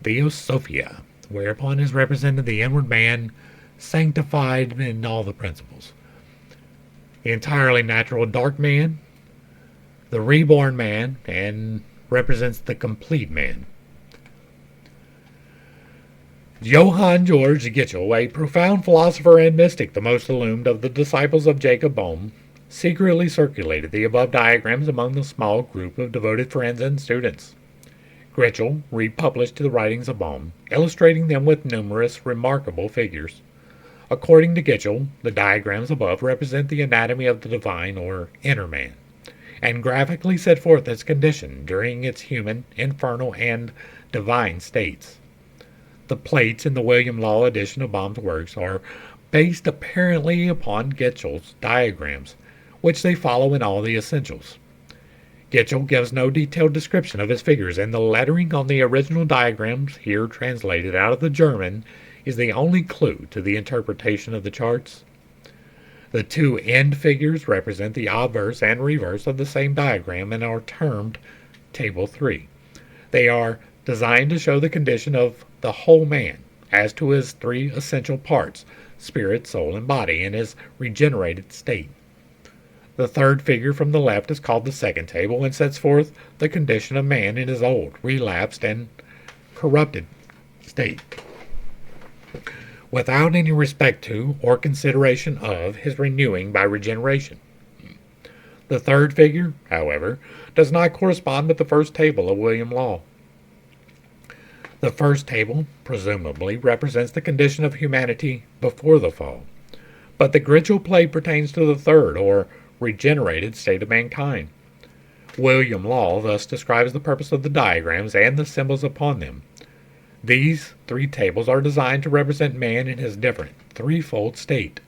Theosophia, whereupon is represented the inward man, sanctified in all the principles. The entirely natural dark man, the reborn man, and represents the complete man. Johann Georg Gitchell, a profound philosopher and mystic, the most illumined of the disciples of Jacob Boehme, secretly circulated the above diagrams among the small group of devoted friends and students. Gitchell republished the writings of Boehme, illustrating them with numerous remarkable figures. According to Gitchell, the diagrams above represent the anatomy of the divine or inner man, and graphically set forth its condition during its human, infernal, and divine states. The plates in the William Law edition of Boehme's works are based apparently upon Gitchell's diagrams, which they follow in all the essentials. Gitchell gives no detailed description of his figures, and the lettering on the original diagrams, here translated out of the German, is the only clue to the interpretation of the charts. The two end figures represent the obverse and reverse of the same diagram and are termed Table 3. They are designed to show the condition of the whole man as to his three essential parts, spirit, soul, and body, in his regenerated state. The third figure from the left is called the second table and sets forth the condition of man in his old, relapsed, and corrupted state, without any respect to or consideration of his renewing by regeneration. The third figure, however, does not correspond with the first table of William Law. The first table, presumably, represents the condition of humanity before the fall, but the gridial plate pertains to the third, or regenerated, state of mankind. William Law thus describes the purpose of the diagrams and the symbols upon them. These three tables are designed to represent man in his different, threefold state.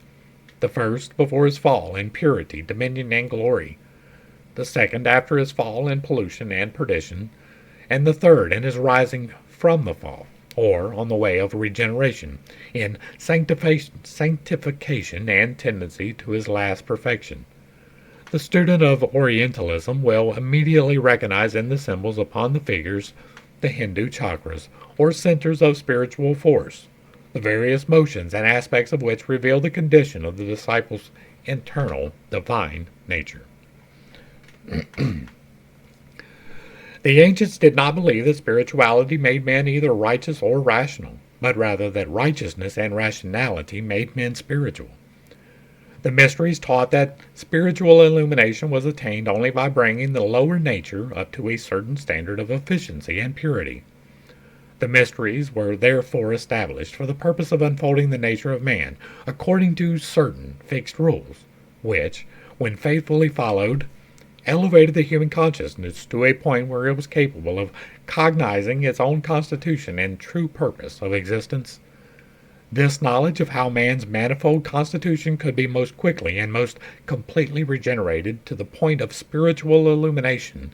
The first before his fall in purity, dominion, and glory. The second after his fall in pollution and perdition. And the third in his rising from the fall, or on the way of regeneration, in sanctification and tendency to his last perfection. The student of Orientalism will immediately recognize in the symbols upon the figures the Hindu chakras, or centers of spiritual force, the various motions and aspects of which reveal the condition of the disciple's internal divine nature. The ancients did not believe that spirituality made men either righteous or rational, but rather that righteousness and rationality made men spiritual. The mysteries taught that spiritual illumination was attained only by bringing the lower nature up to a certain standard of efficiency and purity. The mysteries were therefore established for the purpose of unfolding the nature of man according to certain fixed rules, which, when faithfully followed, elevated the human consciousness to a point where it was capable of cognizing its own constitution and true purpose of existence. This knowledge of how man's manifold constitution could be most quickly and most completely regenerated to the point of spiritual illumination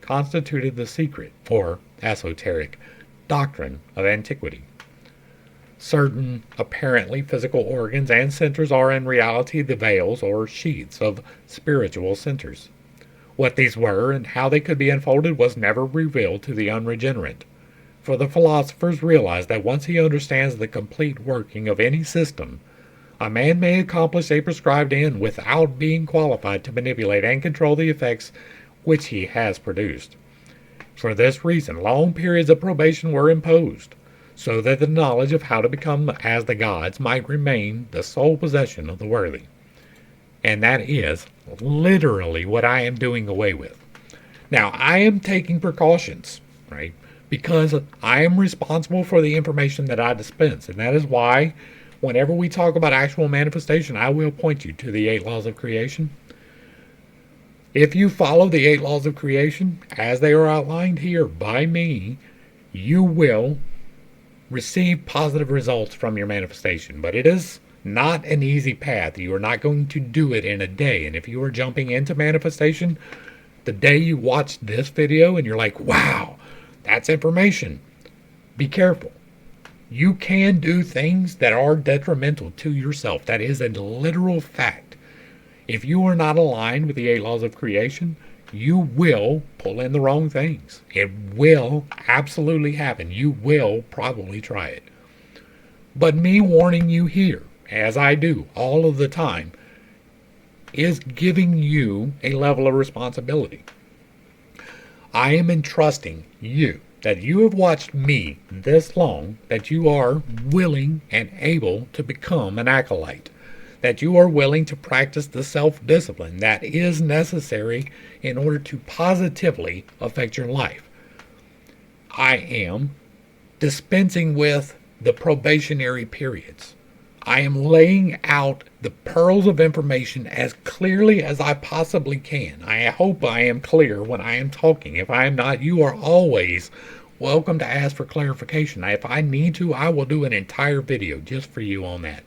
constituted the secret, or esoteric, doctrine of antiquity. Certain apparently physical organs and centers are in reality the veils or sheaths of spiritual centers. What these were and how they could be unfolded was never revealed to the unregenerate, for the philosophers realized that once he understands the complete working of any system, a man may accomplish a prescribed end without being qualified to manipulate and control the effects which he has produced. For this reason, long periods of probation were imposed, so that the knowledge of how to become as the gods might remain the sole possession of the worthy. And that is literally what I am doing away with. Now, I am taking precautions, right? Because I am responsible for the information that I dispense. And that is why, whenever we talk about actual manifestation, I will point you to the 8 laws of creation. If you follow the 8 laws of creation, as they are outlined here by me, you will receive positive results from your manifestation. But it is not an easy path. You are not going to do it in a day. And if you are jumping into manifestation, the day you watch this video and you're like, wow, that's information, be careful. You can do things that are detrimental to yourself. That is a literal fact. If you are not aligned with the 8 laws of creation, you will pull in the wrong things. It will absolutely happen. You will probably try it. But me warning you here, as I do all of the time, is giving you a level of responsibility. I am entrusting you that you have watched me this long, that you are willing and able to become an acolyte, that you are willing to practice the self-discipline that is necessary in order to positively affect your life. I am dispensing with the probationary periods. I am laying out the pearls of information as clearly as I possibly can. I hope I am clear when I am talking. If I am not, you are always welcome to ask for clarification. If I need to, I will do an entire video just for you on that.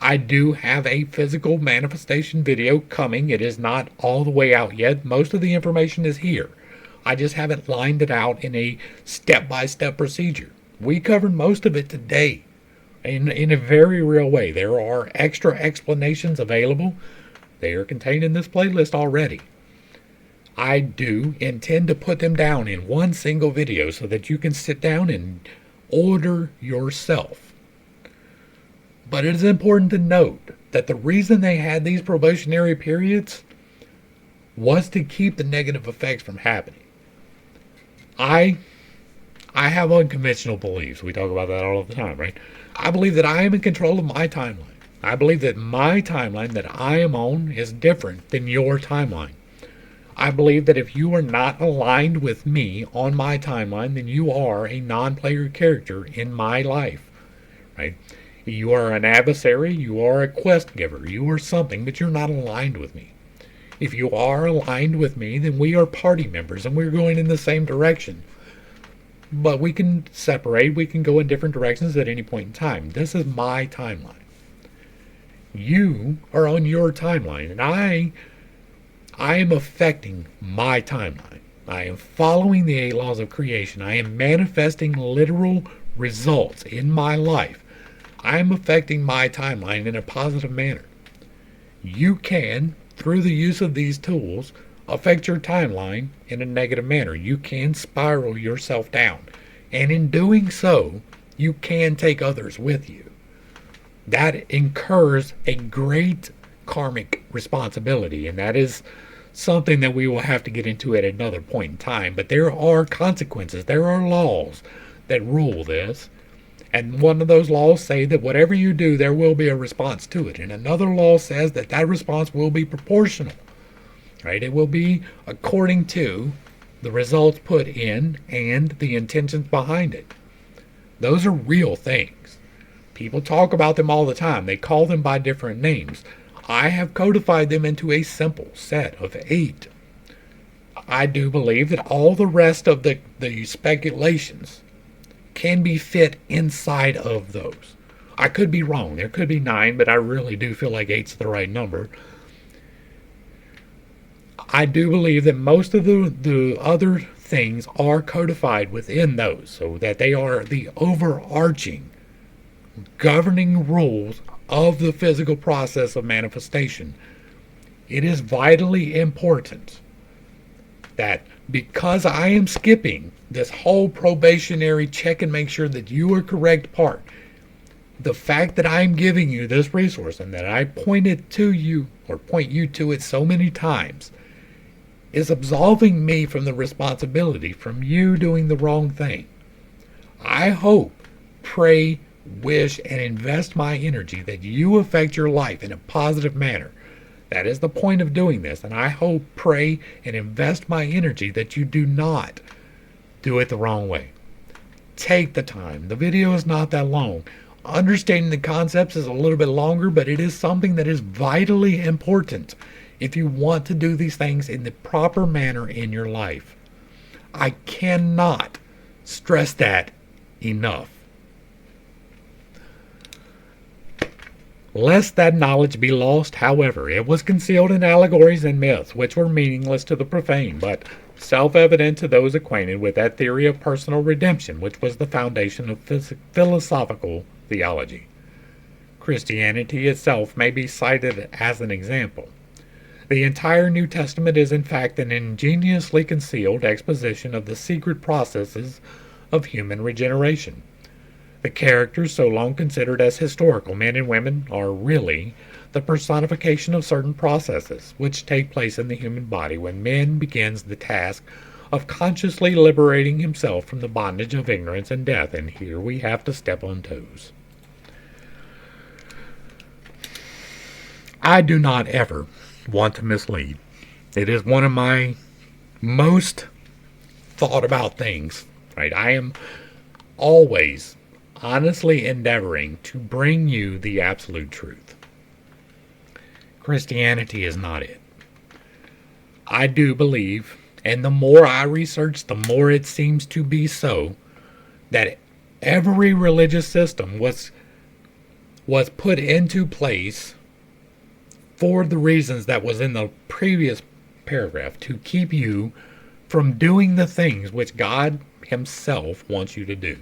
I do have a physical manifestation video coming. It is not all the way out yet. Most of the information is here. I just haven't lined it out in a step-by-step procedure. We covered most of it today. in a very real way. There are extra explanations available. They are contained in this playlist already. I do intend to put them down in one single video so that you can sit down and order yourself. But it is important to note that the reason they had these probationary periods was to keep the negative effects from happening. I have unconventional beliefs. We talk about that all the time, right? I believe that I am in control of my timeline. I believe that my timeline that I am on is different than your timeline. I believe that if you are not aligned with me on my timeline, then you are a non-player character in my life, right? You are an adversary, you are a quest giver, you are something, but you're not aligned with me. If you are aligned with me, then we are party members and we're going in the same direction. But we can separate, we can go in different directions at any point in time. This is my timeline. You are on your timeline, and I am affecting my timeline. I am following the 8 laws of creation. I am manifesting literal results in my life. I am affecting my timeline in a positive manner. You can, through the use of these tools, affect your timeline in a negative manner. You can spiral yourself down. And in doing so, you can take others with you. That incurs a great karmic responsibility, and that is something that we will have to get into at another point in time. But there are consequences, there are laws that rule this. And one of those laws say that whatever you do, there will be a response to it. And another law says that that response will be proportional. Right? It will be according to the results put in and the intentions behind it. Those are real things. People talk about them all the time. They call them by different names. I have codified them into a simple set of 8. I do believe that all the rest of the speculations can be fit inside of those. I could be wrong. There could be 9, but I really do feel like 8's the right number. I do believe that most of the other things are codified within those, so that they are the overarching governing rules of the physical process of manifestation. It is vitally important that because I am skipping this whole probationary check and make sure that you are correct part, the fact that I'm giving you this resource and that I pointed to you or point you to it so many times is absolving me from the responsibility from you doing the wrong thing. I hope, pray, wish, and invest my energy that you affect your life in a positive manner. That is the point of doing this, and I hope, pray, and invest my energy that you do not do it the wrong way. Take the time. The video is not that long. Understanding the concepts is a little bit longer, but it is something that is vitally important if you want to do these things in the proper manner in your life. I cannot stress that enough. Lest that knowledge be lost, however, it was concealed in allegories and myths, which were meaningless to the profane, but self-evident to those acquainted with that theory of personal redemption, which was the foundation of philosophical theology. Christianity itself may be cited as an example. The entire New Testament is in fact an ingeniously concealed exposition of the secret processes of human regeneration. The characters so long considered as historical men and women are really the personification of certain processes which take place in the human body when man begins the task of consciously liberating himself from the bondage of ignorance and death, and here we have to step on toes. I do not ever want to mislead. It is one of my most thought about things, right? I am always honestly endeavoring to bring you the absolute truth. Christianity is not it. I do believe, and the more I research, the more it seems to be so, that every religious system was put into place for the reasons that was in the previous paragraph, to keep you from doing the things which God Himself wants you to do.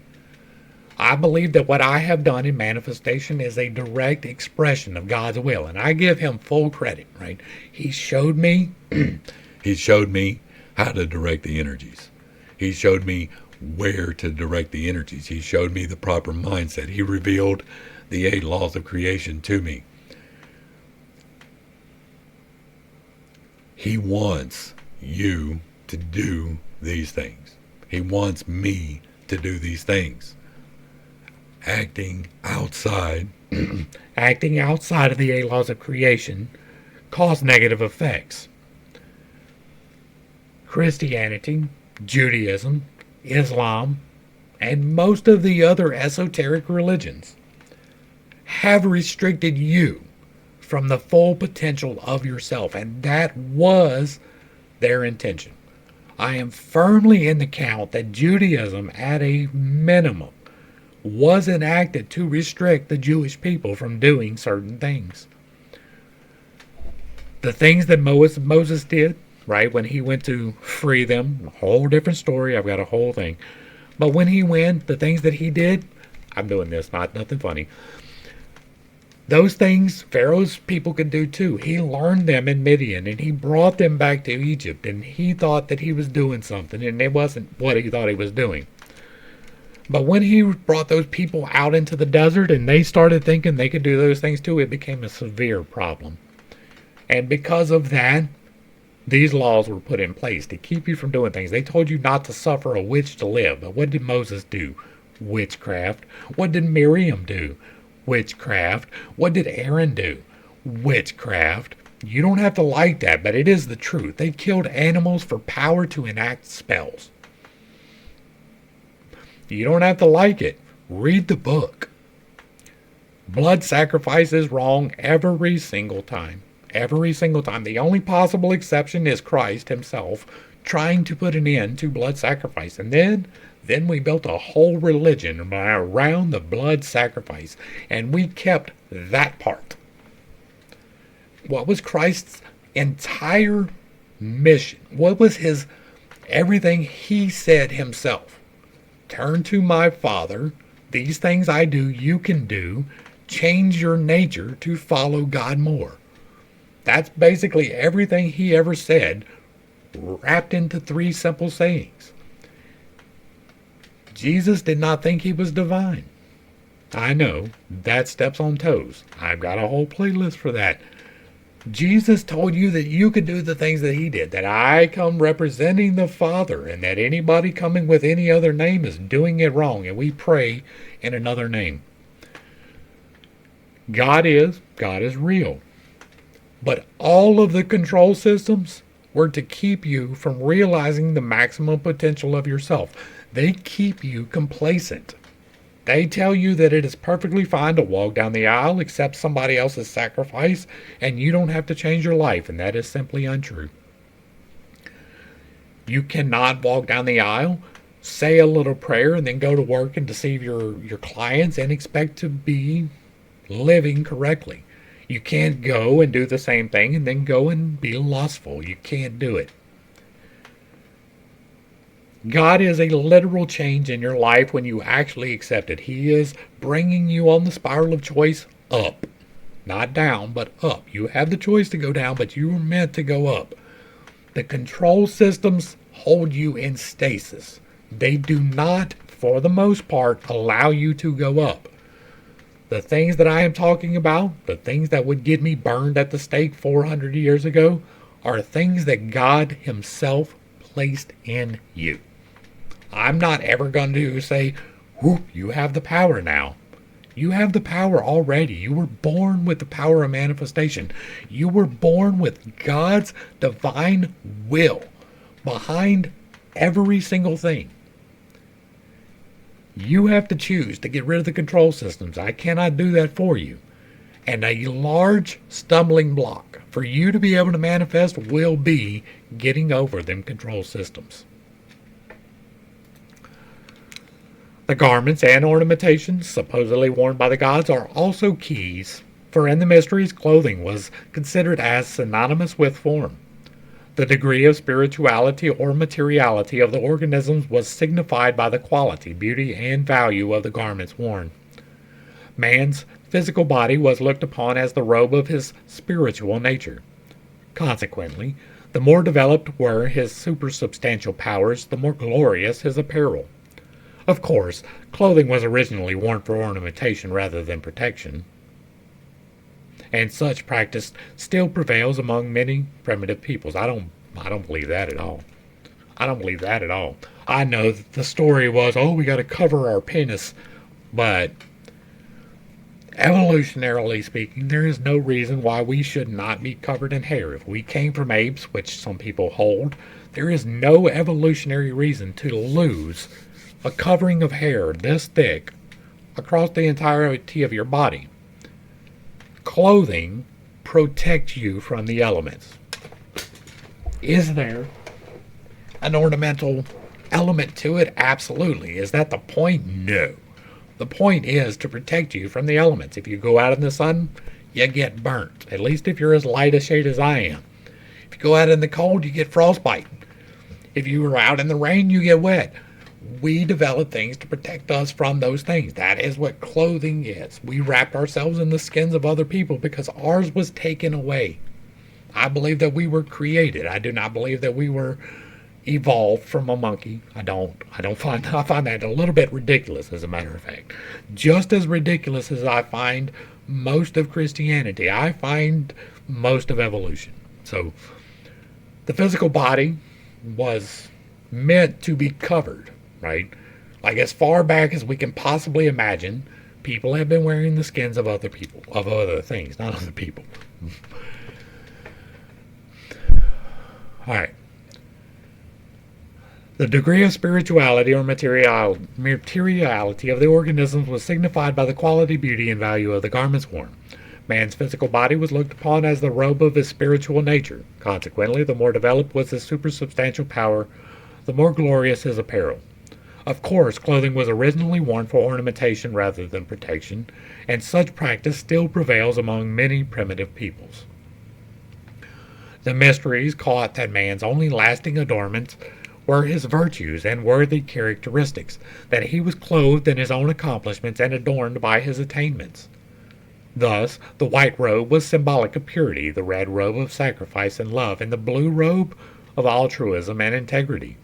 I believe that what I have done in manifestation is a direct expression of God's will, and I give him full credit, right? He showed me He showed me how to direct the energies. He showed me where to direct the energies. He showed me the proper mindset. He revealed the 8 laws of creation to me. He wants you to do these things. He wants me to do these things. Acting outside acting outside of the 8 laws of creation cause negative effects. Christianity, Judaism, Islam, and most of the other esoteric religions have restricted you from the full potential of yourself, and that was their intention. I am firmly in the count that Judaism, at a minimum, was enacted to restrict the Jewish people from doing certain things. The things that Moses did, right, when he went to free them, a whole different story. I've got a whole thing. But when he went, the things that he did, I'm doing this, nothing funny. Those things Pharaoh's people could do too. He learned them in Midian, and he brought them back to Egypt, and he thought that he was doing something, and it wasn't what he thought he was doing. But when he brought those people out into the desert and they started thinking they could do those things too, it became a severe problem. And because of that, these laws were put in place to keep you from doing things. They told you not to suffer a witch to live. But what did Moses do? Witchcraft. What did Miriam do? Witchcraft. What did Aaron do? Witchcraft. You don't have to like that, but it is the truth. They killed animals for power to enact spells. You don't have to like it. Read the book. Blood sacrifice is wrong every single time. Every single time. The only possible exception is Christ himself trying to put an end to blood sacrifice. And then we built a whole religion around the blood sacrifice. And we kept that part. What was Christ's entire mission? What was his everything he said himself? Turn to my Father. These things I do, you can do. Change your nature to follow God more. That's basically everything he ever said, wrapped into 3 simple sayings. Jesus did not think he was divine. I know, that steps on toes. I've got a whole playlist for that. Jesus told you that you could do the things that he did, that I come representing the Father, and that anybody coming with any other name is doing it wrong, and we pray in another name. God is real. But all of the control systems were to keep you from realizing the maximum potential of yourself. They keep you complacent. They tell you that it is perfectly fine to walk down the aisle, accept somebody else's sacrifice, and you don't have to change your life, and that is simply untrue. You cannot walk down the aisle, say a little prayer, and then go to work and deceive your clients and expect to be living correctly. You can't go and do the same thing and then go and be lustful. You can't do it. God is a literal change in your life when you actually accept it. He is bringing you on the spiral of choice up. Not down, but up. You have the choice to go down, but you were meant to go up. The control systems hold you in stasis. They do not, for the most part, allow you to go up. The things that I am talking about, the things that would get me burned at the stake 400 years ago, are things that God himself placed in you. I'm not ever going to say, whoop, you have the power now. You have the power already. You were born with the power of manifestation. You were born with God's divine will behind every single thing. You have to choose to get rid of the control systems. I cannot do that for you. And a large stumbling block for you to be able to manifest will be getting over them control systems. The garments and ornamentations supposedly worn by the gods are also keys, for in the mysteries, clothing was considered as synonymous with form. The degree of spirituality or materiality of the organisms was signified by the quality, beauty, and value of the garments worn. Man's physical body was looked upon as the robe of his spiritual nature. Consequently, the more developed were his supersubstantial powers, the more glorious his apparel. Of course, clothing was originally worn for ornamentation rather than protection, and such practice still prevails among many primitive peoples. I don't believe that at all. I don't believe that at all. I know that the story was, oh, we got to cover our penis, but evolutionarily speaking, there is no reason why we should not be covered in hair. If we came from apes, which some people hold, there is no evolutionary reason to lose a covering of hair this thick across the entirety of your body. Clothing protects you from the elements. Is there an ornamental element to it? Absolutely. Is that the point? No. The point is to protect you from the elements. If you go out in the sun, you get burnt. At least if you're as light a shade as I am. If you go out in the cold, you get frostbite. If you are out in the rain, you get wet. We develop things to protect us from those things. That is what clothing is. We wrapped ourselves in the skins of other people because ours was taken away. I believe that we were created. I do not believe that we were evolved from a monkey. I find that a little bit ridiculous, as a matter of fact. Just as ridiculous as I find most of Christianity, I find most of evolution. So the physical body was meant to be covered, right? Like as far back as we can possibly imagine, people have been wearing the skins of other people, of other things, not other people. All right. The degree of spirituality or materiality of the organisms was signified by the quality, beauty, and value of the garments worn. Man's physical body was looked upon as the robe of his spiritual nature. Consequently, the more developed was his supersubstantial power, the more glorious his apparel. Of course, clothing was originally worn for ornamentation rather than protection, and such practice still prevails among many primitive peoples. The mysteries caught that man's only lasting adornments were his virtues and worthy characteristics, that he was clothed in his own accomplishments and adorned by his attainments. Thus, the white robe was symbolic of purity, the red robe of sacrifice and love, and the blue robe of altruism and integrity.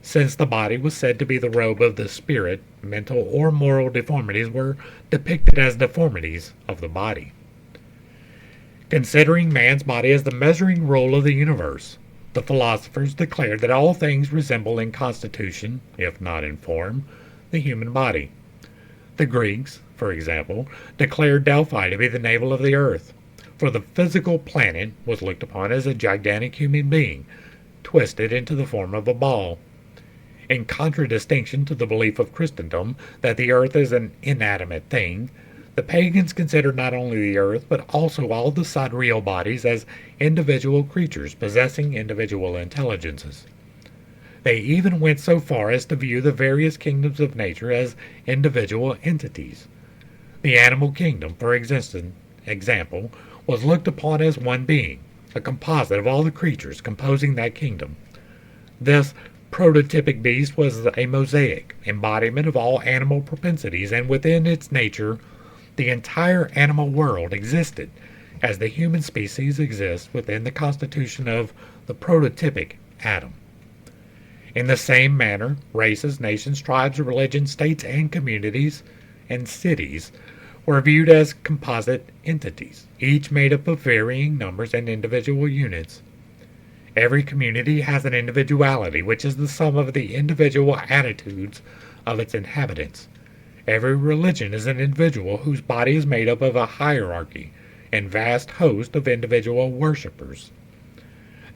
Since the body was said to be the robe of the spirit, mental or moral deformities were depicted as deformities of the body. Considering man's body as the measuring rule of the universe, the philosophers declared that all things resemble in constitution, if not in form, the human body. The Greeks, for example, declared Delphi to be the navel of the earth, for the physical planet was looked upon as a gigantic human being, twisted into the form of a ball. In contradistinction to the belief of Christendom that the earth is an inanimate thing, the pagans considered not only the earth, but also all the sidereal bodies as individual creatures possessing individual intelligences. They even went so far as to view the various kingdoms of nature as individual entities. The animal kingdom, for example, was looked upon as one being, a composite of all the creatures composing that kingdom. This prototypic beast was a mosaic embodiment of all animal propensities, and within its nature, the entire animal world existed as the human species exists within the constitution of the prototypic atom. In the same manner, races, nations, tribes, religions, states, and communities, and cities were viewed as composite entities, each made up of varying numbers and individual units. Every community has an individuality, which is the sum of the individual attitudes of its inhabitants. Every religion is an individual whose body is made up of a hierarchy and vast host of individual worshippers.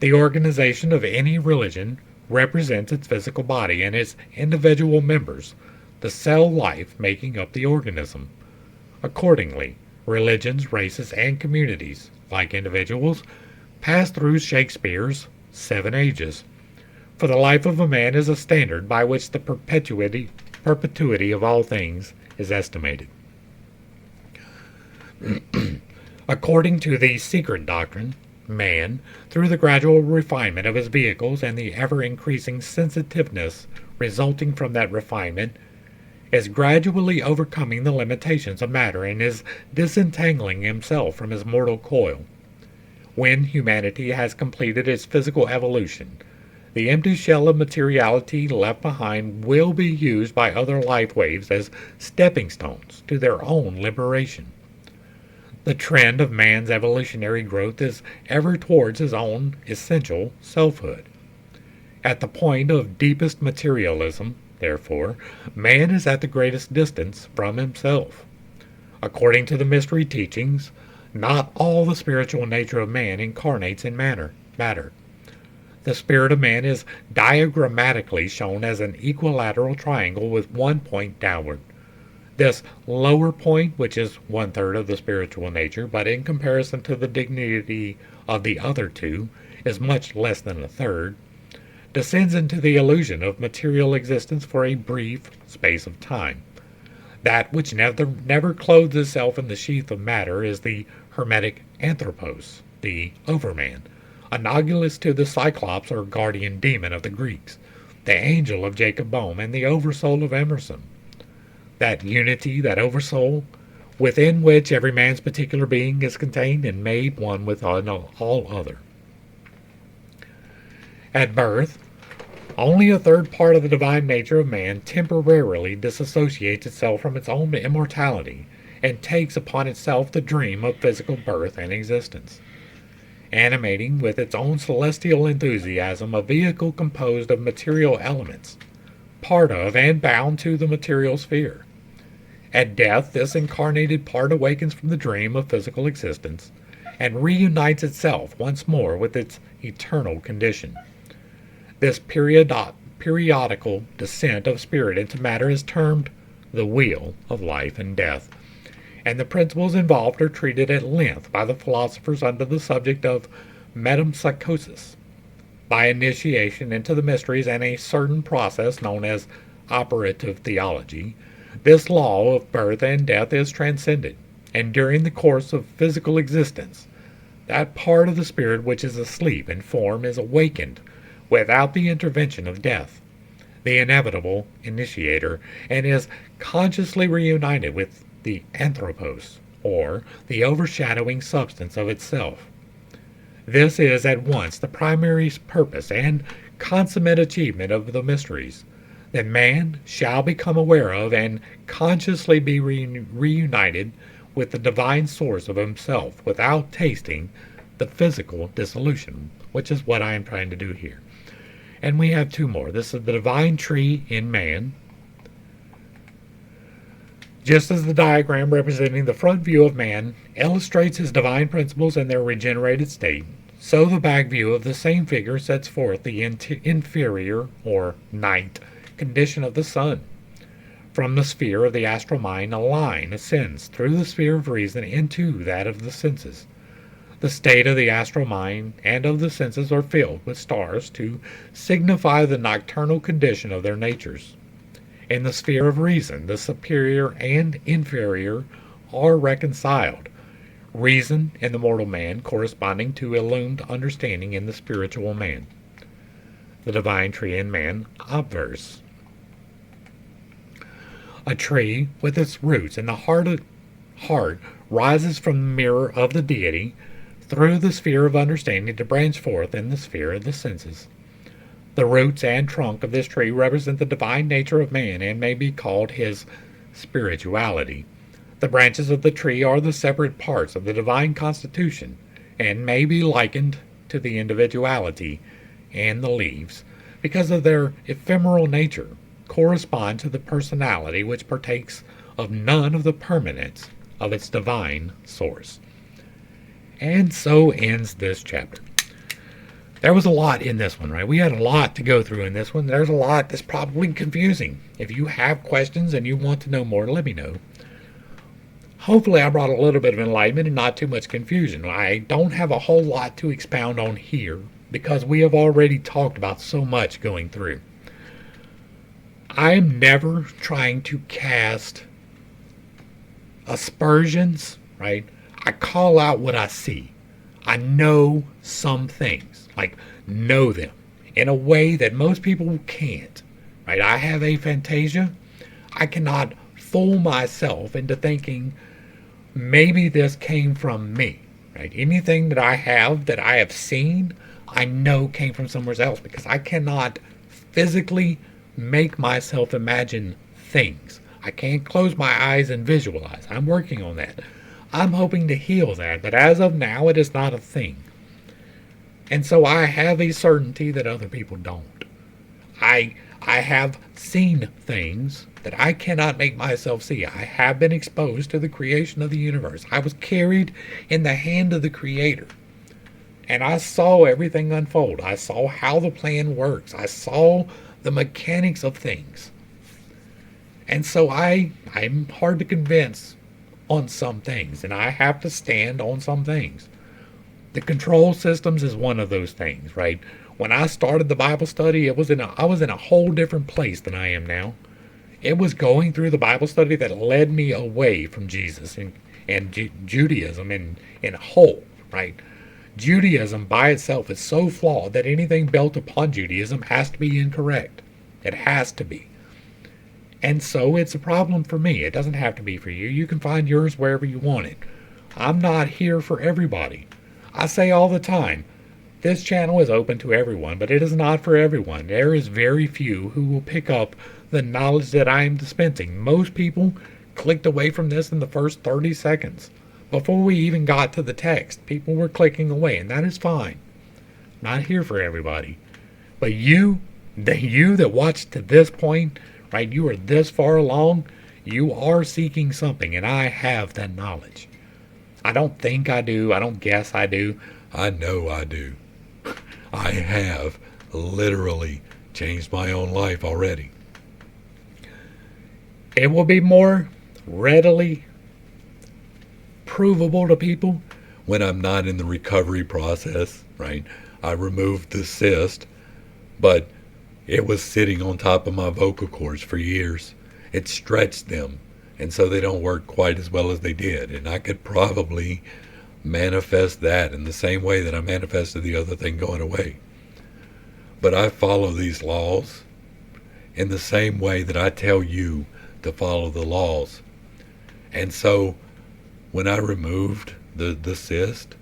The organization of any religion represents its physical body and its individual members, the cell life making up the organism. Accordingly, religions, races, and communities, like individuals, pass through Shakespeare's 7 ages. For the life of a man is a standard by which the perpetuity of all things is estimated. According to the secret doctrine, Man, through the gradual refinement of his vehicles and the ever-increasing sensitiveness resulting from that refinement, is gradually overcoming the limitations of matter and is disentangling himself from his mortal coil. When humanity has completed its physical evolution, the empty shell of materiality left behind will be used by other life waves as stepping stones to their own liberation. The trend of man's evolutionary growth is ever towards his own essential selfhood. At the point of deepest materialism, therefore, man is at the greatest distance from himself. According to the mystery teachings, not all the spiritual nature of man incarnates in matter. The spirit of man is diagrammatically shown as an equilateral triangle with one point downward. This lower point, which is 1/3 of the spiritual nature, but in comparison to the dignity of the other two, is much less than a third, descends into the illusion of material existence for a brief space of time. That which never clothes itself in the sheath of matter is the hermetic anthropos, the overman, analogous to the Cyclops or guardian demon of the Greeks, the angel of Jacob Boehme, and the oversoul of Emerson. That unity, that oversoul, within which every man's particular being is contained and made one with all other. At birth, only a third part of the divine nature of man temporarily disassociates itself from its own immortality and takes upon itself the dream of physical birth and existence, animating with its own celestial enthusiasm a vehicle composed of material elements, part of and bound to the material sphere. At death, this incarnated part awakens from the dream of physical existence and reunites itself once more with its eternal condition. This periodical descent of spirit into matter is termed the wheel of life and death, and the principles involved are treated at length by the philosophers under the subject of metempsychosis. By initiation into the mysteries and a certain process known as operative theology, this law of birth and death is transcended, and during the course of physical existence, that part of the spirit which is asleep in form is awakened without the intervention of death, the inevitable initiator, and is consciously reunited with the anthropos, or the overshadowing substance of itself. This is at once the primary purpose and consummate achievement of the mysteries, that man shall become aware of and consciously be reunited with the divine source of himself without tasting the physical dissolution, which is what I am trying to do here. And we have two more. This is the divine tree in man. Just as the diagram representing the front view of man illustrates his divine principles in their regenerated state, so the back view of the same figure sets forth the inferior, or night, condition of the sun. From the sphere of the astral mind, a line ascends through the sphere of reason into that of the senses. The state of the astral mind and of the senses are filled with stars to signify the nocturnal condition of their natures. In the sphere of reason, the superior and inferior are reconciled, reason in the mortal man corresponding to illumined understanding in the spiritual man. The divine tree in man, obverse. A tree with its roots in the heart rises from the mirror of the deity through the sphere of understanding to branch forth in the sphere of the senses. The roots and trunk of this tree represent the divine nature of man and may be called his spirituality. The branches of the tree are the separate parts of the divine constitution and may be likened to the individuality, and the leaves, because of their ephemeral nature, correspond to the personality which partakes of none of the permanence of its divine source. And so ends this chapter. There was a lot in this one, right? We had a lot to go through in this one. There's a lot that's probably confusing. If you have questions and you want to know more, let me know. Hopefully I brought a little bit of enlightenment and not too much confusion. I don't have a whole lot to expound on here because we have already talked about so much going through. I am never trying to cast aspersions, right? I call out what I see. I know some things, like know them in a way that most people can't. Right? I have aphantasia. I cannot fool myself into thinking maybe this came from me. Right? Anything that I have seen, I know came from somewhere else because I cannot physically make myself imagine things. I can't close my eyes and visualize. I'm working on that. I'm hoping to heal that, but as of now, it is not a thing. And so I have a certainty that other people don't. I have seen things that I cannot make myself see. I have been exposed to the creation of the universe. I was carried in the hand of the Creator. And I saw everything unfold. I saw how the plan works. I saw the mechanics of things. And so I'm hard to convince on some things, and I have to stand on some things. The control systems is one of those things, right? When I started the Bible study, I was in a whole different place than I am now. It was going through the Bible study that led me away from Jesus and Judaism in a whole, right? Judaism by itself is so flawed that anything built upon Judaism has to be incorrect. It has to be. And so it's a problem for me. It doesn't have to be for you. You can find yours wherever you want it. I'm not here for everybody. I say all the time, this channel is open to everyone, but it is not for everyone. There is very few who will pick up the knowledge that I am dispensing. Most people clicked away from this in the first 30 seconds. Before we even got to the text, people were clicking away, and that is fine. Not here for everybody. But you that watched to this point, right, you are this far along, you are seeking something, and I have that knowledge. I don't think I do. I don't guess I do. I know I do. I have literally changed my own life already. It will be more readily provable to people when I'm not in the recovery process, right? I removed the cyst, but it was sitting on top of my vocal cords for years. It stretched them, and so they don't work quite as well as they did. And I could probably manifest that in the same way that I manifested the other thing going away. But I follow these laws in the same way that I tell you to follow the laws. And so when I removed the cyst,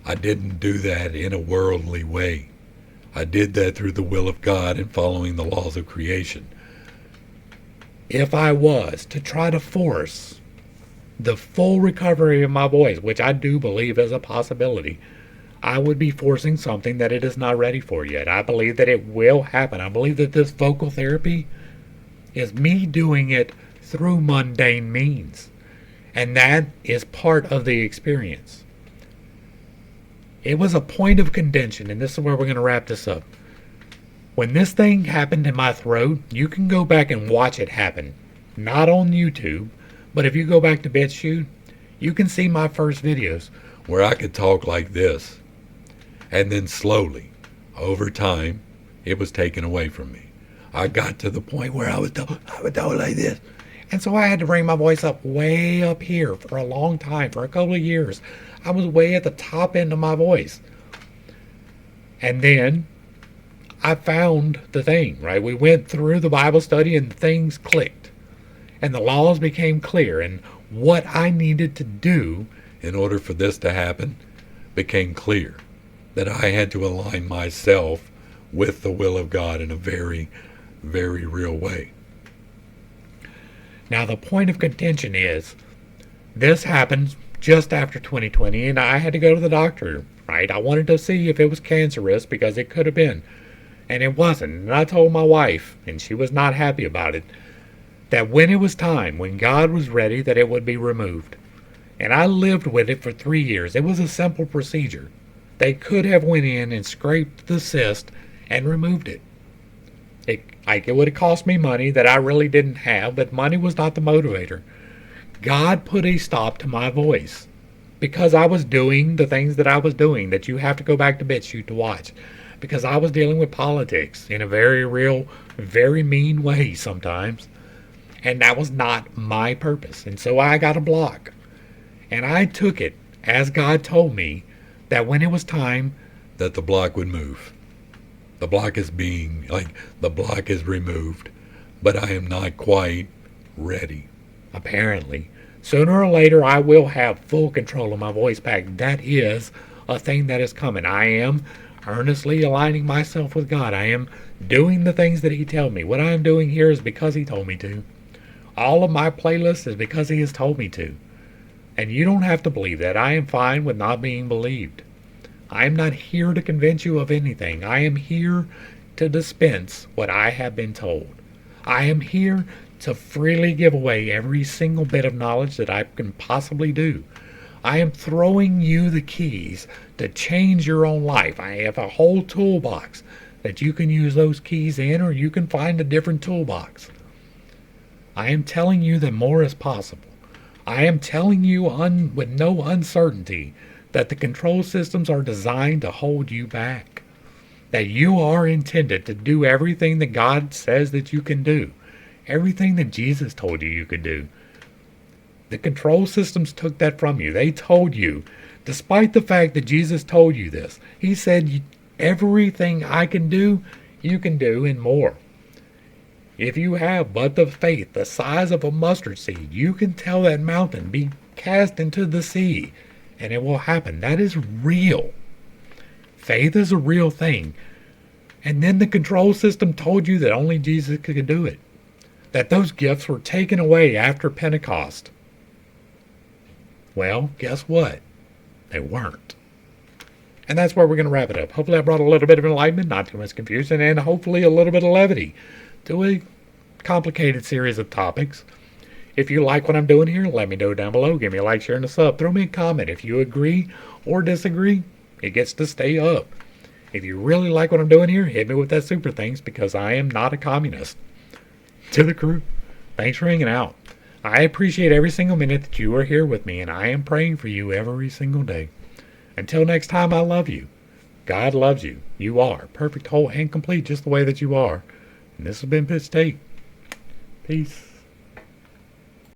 I didn't do that in a worldly way. I did that through the will of God and following the laws of creation. If I was to try to force the full recovery of my voice, which I do believe is a possibility, I would be forcing something that it is not ready for yet. I believe that it will happen. I believe that this vocal therapy is me doing it through mundane means. And that is part of the experience. It was a point of contention, and this is where we're going to wrap this up. When this thing happened in my throat, you can go back and watch it happen. Not on YouTube, but if you go back to BitChute, you can see my first videos where I could talk like this. And then slowly, over time, it was taken away from me. I got to the point where I would talk like this. And so I had to bring my voice up way up here for a long time, for a couple of years. I was way at the top end of my voice. And then I found the thing, right? We went through the Bible study and things clicked. And the laws became clear. And what I needed to do in order for this to happen became clear. That I had to align myself with the will of God in a very, very real way. Now, the point of contention is, this happened just after 2020, and I had to go to the doctor, right? I wanted to see if it was cancerous because it could have been, and it wasn't. And I told my wife, and she was not happy about it, that when it was time, when God was ready, that it would be removed. And I lived with it for 3 years. It was a simple procedure. They could have went in and scraped the cyst and removed it. It would have cost me money that I really didn't have, but money was not the motivator. God put a stop to my voice because I was doing the things that I was doing that you have to go back to BitChute to watch. Because I was dealing with politics in a very real, very mean way sometimes. And that was not my purpose. And so I got a block. And I took it, as God told me, that when it was time, that the block would move. The block is the block is removed, but I am not quite ready. apparently, sooner or later I will have full control of my voice back. That is a thing that is coming. I am earnestly aligning myself with God. I am doing the things that He tells me. What I am doing here is because He told me to. All of my playlists is because He has told me to. And you don't have to believe that. I am fine with not being believed. I am not here to convince you of anything. I am here to dispense what I have been told. I am here to freely give away every single bit of knowledge that I can possibly do. I am throwing you the keys to change your own life. I have a whole toolbox that you can use those keys in, or you can find a different toolbox. I am telling you that more is possible. I am telling you with no uncertainty that the control systems are designed to hold you back. That you are intended to do everything that God says that you can do. Everything that Jesus told you could do. The control systems took that from you. They told you, despite the fact that Jesus told you this, He said, everything I can do, you can do and more. If you have but the faith the size of a mustard seed, you can tell that mountain, be cast into the sea, and it will happen. That is real. Faith is a real thing. And then the control system told you that only Jesus could do it. That those gifts were taken away after Pentecost. Well, guess what? They weren't. And that's where we're going to wrap it up. Hopefully I brought a little bit of enlightenment, not too much confusion, and hopefully a little bit of levity to a complicated series of topics. If you like what I'm doing here, let me know down below. Give me a like, share, and a sub. Throw me a comment. If you agree or disagree, it gets to stay up. If you really like what I'm doing here, hit me with that super thanks, because I am not a communist. To the crew, thanks for hanging out. I appreciate every single minute that you are here with me, and I am praying for you every single day. Until next time, I love you. God loves you. You are perfect, whole, and complete just the way that you are. And this has been Pitch Take. Peace.